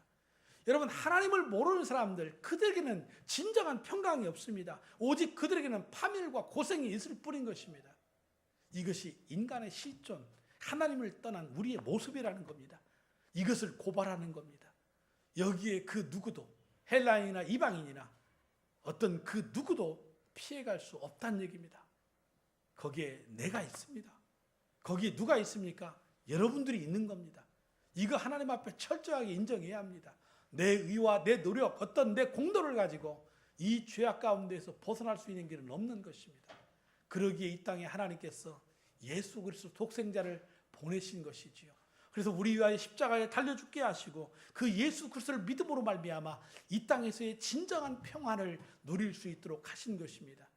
여러분, 하나님을 모르는 사람들, 그들에게는 진정한 평강이 없습니다. 오직 그들에게는 파멸과 고생이 있을 뿐인 것입니다. 이것이 인간의 실존, 하나님을 떠난 우리의 모습이라는 겁니다. 이것을 고발하는 겁니다. 여기에 그 누구도, 헬라인이나 이방인이나 어떤 그 누구도 피해갈 수 없다는 얘기입니다. 거기에 내가 있습니다. 거기에 누가 있습니까? 여러분들이 있는 겁니다. 이거 하나님 앞에 철저하게 인정해야 합니다. 내 의와 내 노력, 어떤 내 공로를 가지고 이 죄악 가운데서 벗어날 수 있는 길은 없는 것입니다. 그러기에 이 땅에 하나님께서 예수 그리스도 독생자를 보내신 것이지요. 그래서 우리 위하여 십자가에 달려 죽게 하시고 그 예수 그리스도를 믿음으로 말미암아 이 땅에서의 진정한 평안을 누릴 수 있도록 하신 것입니다.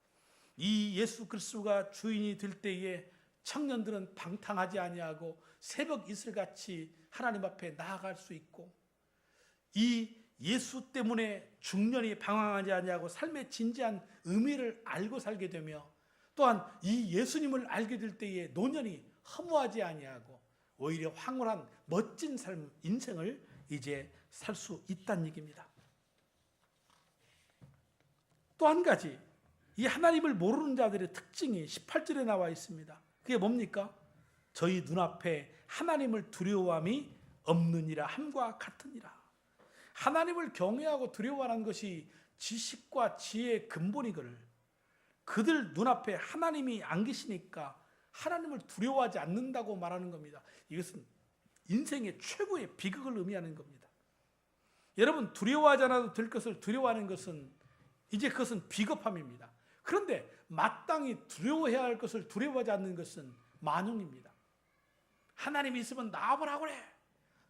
이 예수 그리스도가 주인이 될 때에 청년들은 방탕하지 아니하고 새벽 이슬같이 하나님 앞에 나아갈 수 있고, 이 예수 때문에 중년이 방황하지 아니하고 삶의 진지한 의미를 알고 살게 되며, 또한 이 예수님을 알게 될 때에 노년이 허무하지 아니하고 오히려 황홀한 멋진 삶, 인생을 이제 살 수 있다는 얘기입니다. 또 한 가지, 이 하나님을 모르는 자들의 특징이 18절에 나와 있습니다. 그게 뭡니까? 저희 눈앞에 하나님을 두려워함이 없느니라 함과 같으니라. 하나님을 경외하고 두려워하는 것이 지식과 지혜의 근본이거늘 그들 눈앞에 하나님이 안 계시니까 하나님을 두려워하지 않는다고 말하는 겁니다. 이것은 인생의 최고의 비극을 의미하는 겁니다. 여러분, 두려워하지 않아도 될 것을 두려워하는 것은 이제 그것은 비겁함입니다. 그런데 마땅히 두려워해야 할 것을 두려워하지 않는 것은 만용입니다. 하나님이 있으면 나와보라고 그래.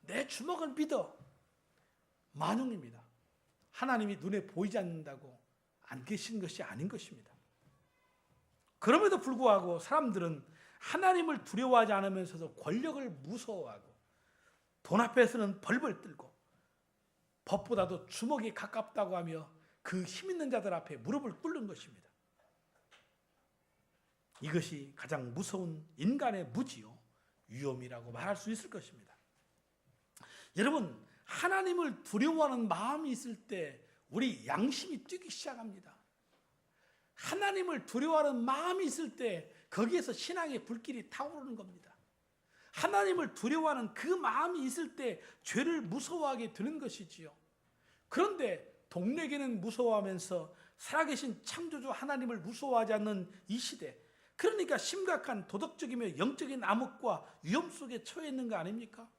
내 주먹을 믿어. 만용입니다. 하나님이 눈에 보이지 않는다고 안 계신 것이 아닌 것입니다. 그럼에도 불구하고 사람들은 하나님을 두려워하지 않으면서도 권력을 무서워하고 돈 앞에서는 벌벌 떨고 법보다도 주먹이 가깝다고 하며 그 힘 있는 자들 앞에 무릎을 꿇는 것입니다. 이것이 가장 무서운 인간의 무지요, 위험이라고 말할 수 있을 것입니다. 여러분, 하나님을 두려워하는 마음이 있을 때 우리 양심이 뛰기 시작합니다. 하나님을 두려워하는 마음이 있을 때 거기에서 신앙의 불길이 타오르는 겁니다. 하나님을 두려워하는 그 마음이 있을 때 죄를 무서워하게 되는 것이지요. 그런데 동네개는 무서워하면서 살아계신 창조주 하나님을 무서워하지 않는 이 시대, 그러니까 심각한 도덕적이며 영적인 암흑과 위험 속에 처해 있는 거 아닙니까?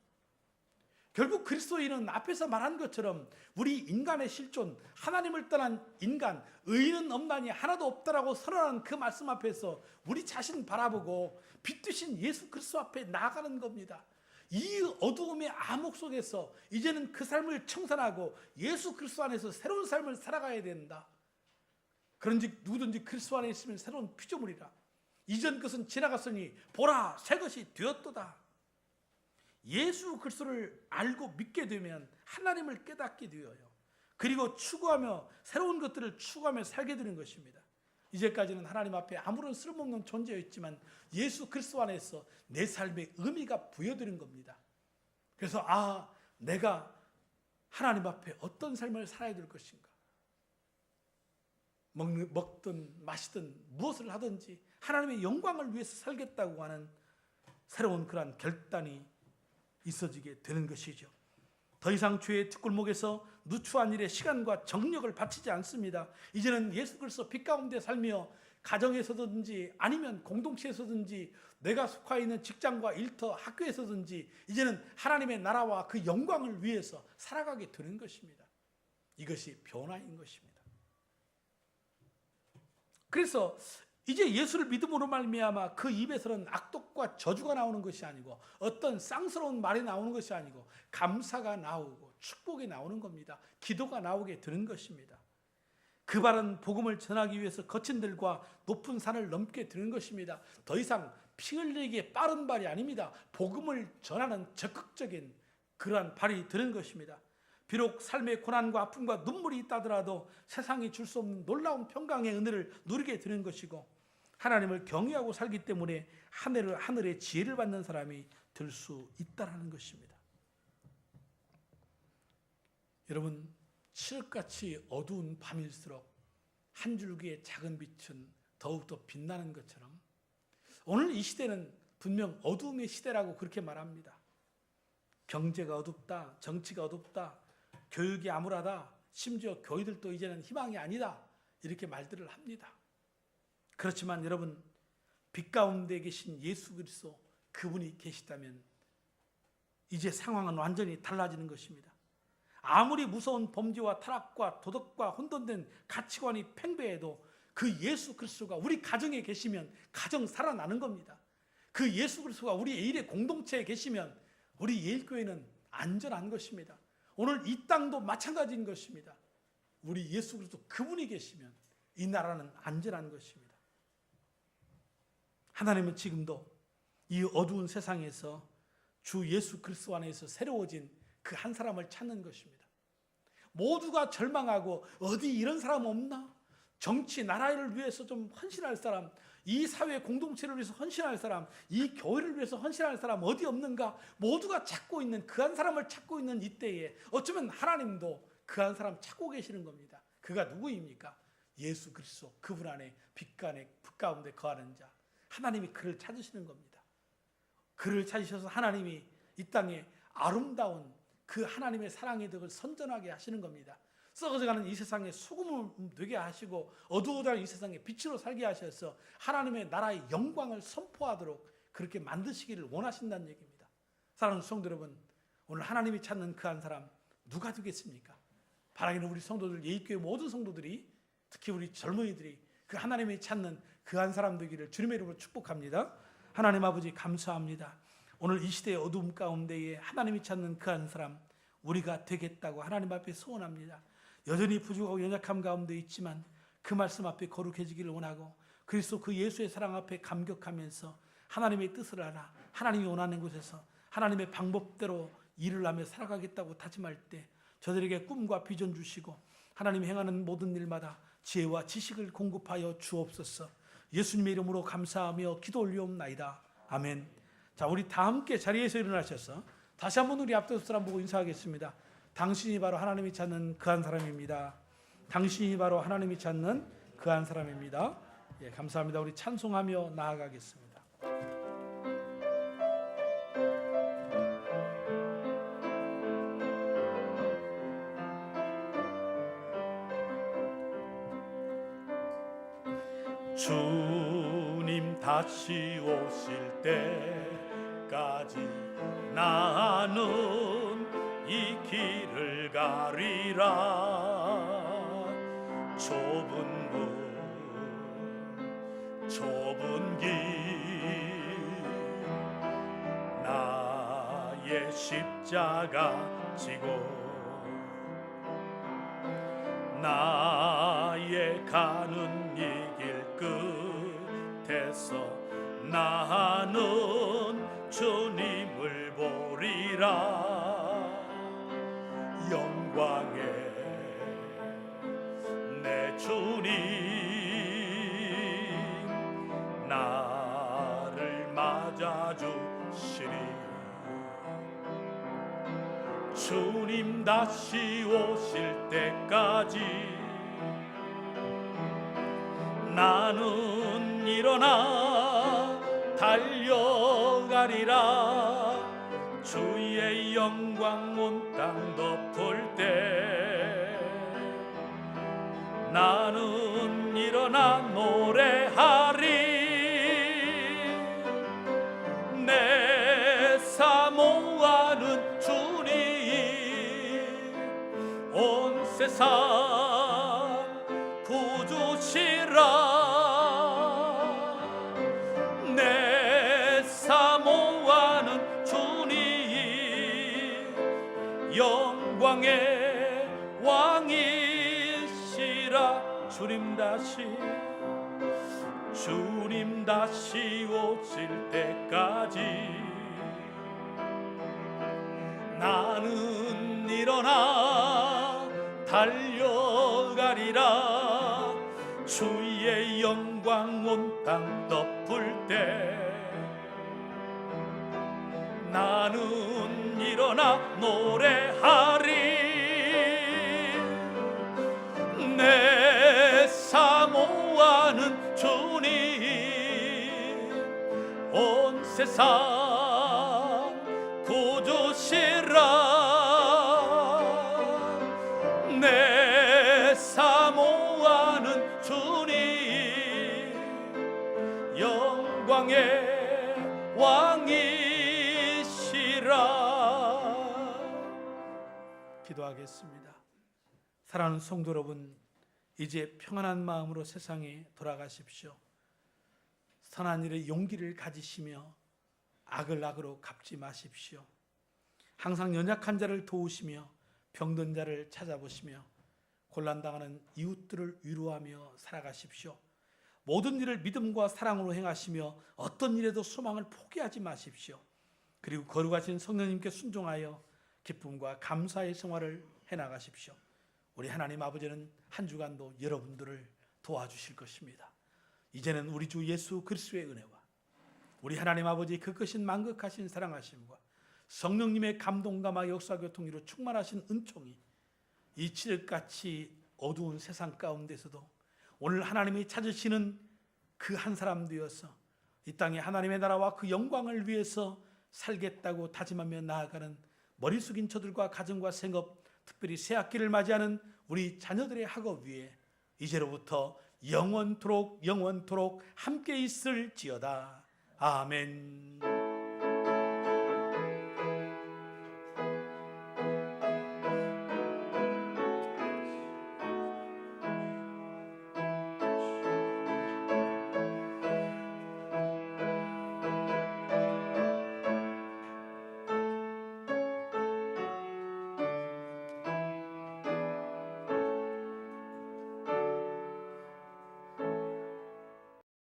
결국 그리스도인은 앞에서 말한 것처럼 우리 인간의 실존, 하나님을 떠난 인간, 의인은 없나니 하나도 없다라고 선언하는 그 말씀 앞에서 우리 자신 바라보고 빛되신 예수 그리스도 앞에 나아가는 겁니다. 이 어두움의 암흑 속에서 이제는 그 삶을 청산하고 예수 그리스도 안에서 새로운 삶을 살아가야 된다. 그런즉 누구든지 그리스도 안에 있으면 새로운 피조물이라. 이전 것은 지나갔으니 보라 새 것이 되었도다. 예수 그리스도를 알고 믿게 되면 하나님을 깨닫게 되어요. 그리고 추구하며 새로운 것들을 추구하며 살게 되는 것입니다. 이제까지는 하나님 앞에 아무런 쓸모없는 존재였지만 예수 그리스도 안에서 내 삶에 의미가 부여되는 겁니다. 그래서 내가 하나님 앞에 어떤 삶을 살아야 될 것인가. 먹든 마시든 무엇을 하든지 하나님의 영광을 위해서 살겠다고 하는 새로운 그러한 결단이 있어지게 되는 것이죠. 더 이상 죄의 뒷골목에서 누추한 일에 시간과 정력을 바치지 않습니다. 이제는 예수 그리스도 빛 가운데 살며 가정에서든지 아니면 공동체에서든지 내가 속하 있는 직장과 일터 학교에서든지 이제는 하나님의 나라와 그 영광을 위해서 살아가게 되는 것입니다. 이것이 변화인 것입니다. 그래서 이제 예수를 믿음으로 말미암아 그 입에서는 악독과 저주가 나오는 것이 아니고 어떤 쌍스러운 말이 나오는 것이 아니고 감사가 나오고 축복이 나오는 겁니다. 기도가 나오게 되는 것입니다. 그 바른 복음을 전하기 위해서 거친 들과 높은 산을 넘게 되는 것입니다. 더 이상 피 흘리기에 빠른 발이 아닙니다. 복음을 전하는 적극적인 그러한 발이 되는 것입니다. 비록 삶의 고난과 아픔과 눈물이 있다더라도 세상이 줄 수 없는 놀라운 평강의 은혜를 누리게 되는 것이고 하나님을 경외하고 살기 때문에 하늘의 지혜를 받는 사람이 될 수 있다는 것입니다. 여러분, 칠흑같이 어두운 밤일수록 한 줄기의 작은 빛은 더욱더 빛나는 것처럼 오늘 이 시대는 분명 어두움의 시대라고 그렇게 말합니다. 경제가 어둡다, 정치가 어둡다, 교육이 암울하다, 심지어 교회들도 이제는 희망이 아니다 이렇게 말들을 합니다. 그렇지만 여러분, 빛 가운데 계신 예수 그리스도 그분이 계시다면 이제 상황은 완전히 달라지는 것입니다. 아무리 무서운 범죄와 타락과 도덕과 혼돈된 가치관이 팽배해도 그 예수 그리스도가 우리 가정에 계시면 가정 살아나는 겁니다. 그 예수 그리스도가 우리 예일의 공동체에 계시면 우리 예일교회는 안전한 것입니다. 오늘 이 땅도 마찬가지인 것입니다. 우리 예수 그리스도 그분이 계시면 이 나라는 안전한 것입니다. 하나님은 지금도 이 어두운 세상에서 주 예수 그리스도 안에서 새로워진 그 한 사람을 찾는 것입니다. 모두가 절망하고 어디 이런 사람 없나? 정치, 나라를 위해서 좀 헌신할 사람, 이 사회 공동체를 위해서 헌신할 사람, 이 교회를 위해서 헌신할 사람 어디 없는가? 모두가 찾고 있는 그 한 사람을 찾고 있는 이때에 어쩌면 하나님도 그 한 사람 찾고 계시는 겁니다. 그가 누구입니까? 예수 그리스도, 그분 안에 빛 가운데 거하는 자. 하나님이 그를 찾으시는 겁니다. 그를 찾으셔서 하나님이 이 땅에 아름다운 그 하나님의 사랑의 덕을 선전하게 하시는 겁니다. 썩어져가는 이 세상에 소금을 되게 하시고 어두워가는 이 세상에 빛으로 살게 하셔서 하나님의 나라의 영광을 선포하도록 그렇게 만드시기를 원하신다는 얘기입니다. 사랑하는 성도 여러분, 오늘 하나님이 찾는 그 한 사람 누가 되겠습니까? 바라기는 우리 성도들, 예일교회 모든 성도들이, 특히 우리 젊은이들이 그 하나님이 찾는 그 한 사람 되기를 주님의 이름으로 축복합니다. 하나님 아버지 감사합니다. 오늘 이 시대의 어두움 가운데에 하나님이 찾는 그 한 사람 우리가 되겠다고 하나님 앞에 소원합니다. 여전히 부족하고 연약함 가운데 있지만 그 말씀 앞에 거룩해지기를 원하고 그리스도 그 예수의 사랑 앞에 감격하면서 하나님의 뜻을 알아 하나님이 원하는 곳에서 하나님의 방법대로 일을 하며 살아가겠다고 다짐할 때 저들에게 꿈과 비전 주시고 하나님이 행하는 모든 일마다 지혜와 지식을 공급하여 주옵소서. 예수님의 이름으로 감사하며 기도 올리옵나이다. 아멘. 자, 우리 다 함께 자리에서 일어나셔서 다시 한번 우리 앞에서 사람 보고 인사하겠습니다. 당신이 바로 하나님이 찾는 그 한 사람입니다. 당신이 바로 하나님이 찾는 그 한 사람입니다. 예, 감사합니다. 우리 찬송하며 나아가겠습니다. 주님 다시 오실 때까지 나는 이 길을 가리라. 좁은 문 좁은 길 나의 십자가 지고 나의 가는 이 길 끝에서 나는 주님을 보리라. 영광의 내 주님 나를 맞아주시리. 주님 다시 오실 때까지 나는 일어나 달려가리라. 주의 영광 온 땅 덮을 때 나는 일어나 노래하리. 내 사모하는 주님 온 세상 구주시라. 내 사모하는 주님 영광의 왕이시라. 주님 다시 오실 때까지 나는 일어나 달려가리라. 주의 영광 온 땅 덮을 때 나는 일어나 노래하리. 내 사모하는 주님 온 세상 구주시라. 내 사모하는 주님 영광의 왕이시라. 기도하겠습니다. 사랑하는 성도 여러분, 이제 평안한 마음으로 세상에 돌아가십시오. 선한 일에 용기를 가지시며 악을 악으로 갚지 마십시오. 항상 연약한 자를 도우시며 병든 자를 찾아보시며 곤란당하는 이웃들을 위로하며 살아가십시오. 모든 일을 믿음과 사랑으로 행하시며 어떤 일에도 소망을 포기하지 마십시오. 그리고 거룩하신 성령님께 순종하여 기쁨과 감사의 생활을 해나가십시오. 우리 하나님 아버지는 한 주간도 여러분들을 도와주실 것입니다. 이제는 우리 주 예수 그리스도의 은혜와 우리 하나님 아버지 그 크신 만극하신 사랑하심과 성령님의 감동감화 역사교통으로 충만하신 은총이 이 칠흑같이 어두운 세상 가운데서도 오늘 하나님이 찾으시는 그 한 사람 되어서 이 땅에 하나님의 나라와 그 영광을 위해서 살겠다고 다짐하며 나아가는 머리 숙인 저들과 가정과 생업, 특별히 새학기를 맞이하는 우리 자녀들의 학업 위에 이제로부터 영원토록 함께 있을지어다. 아멘.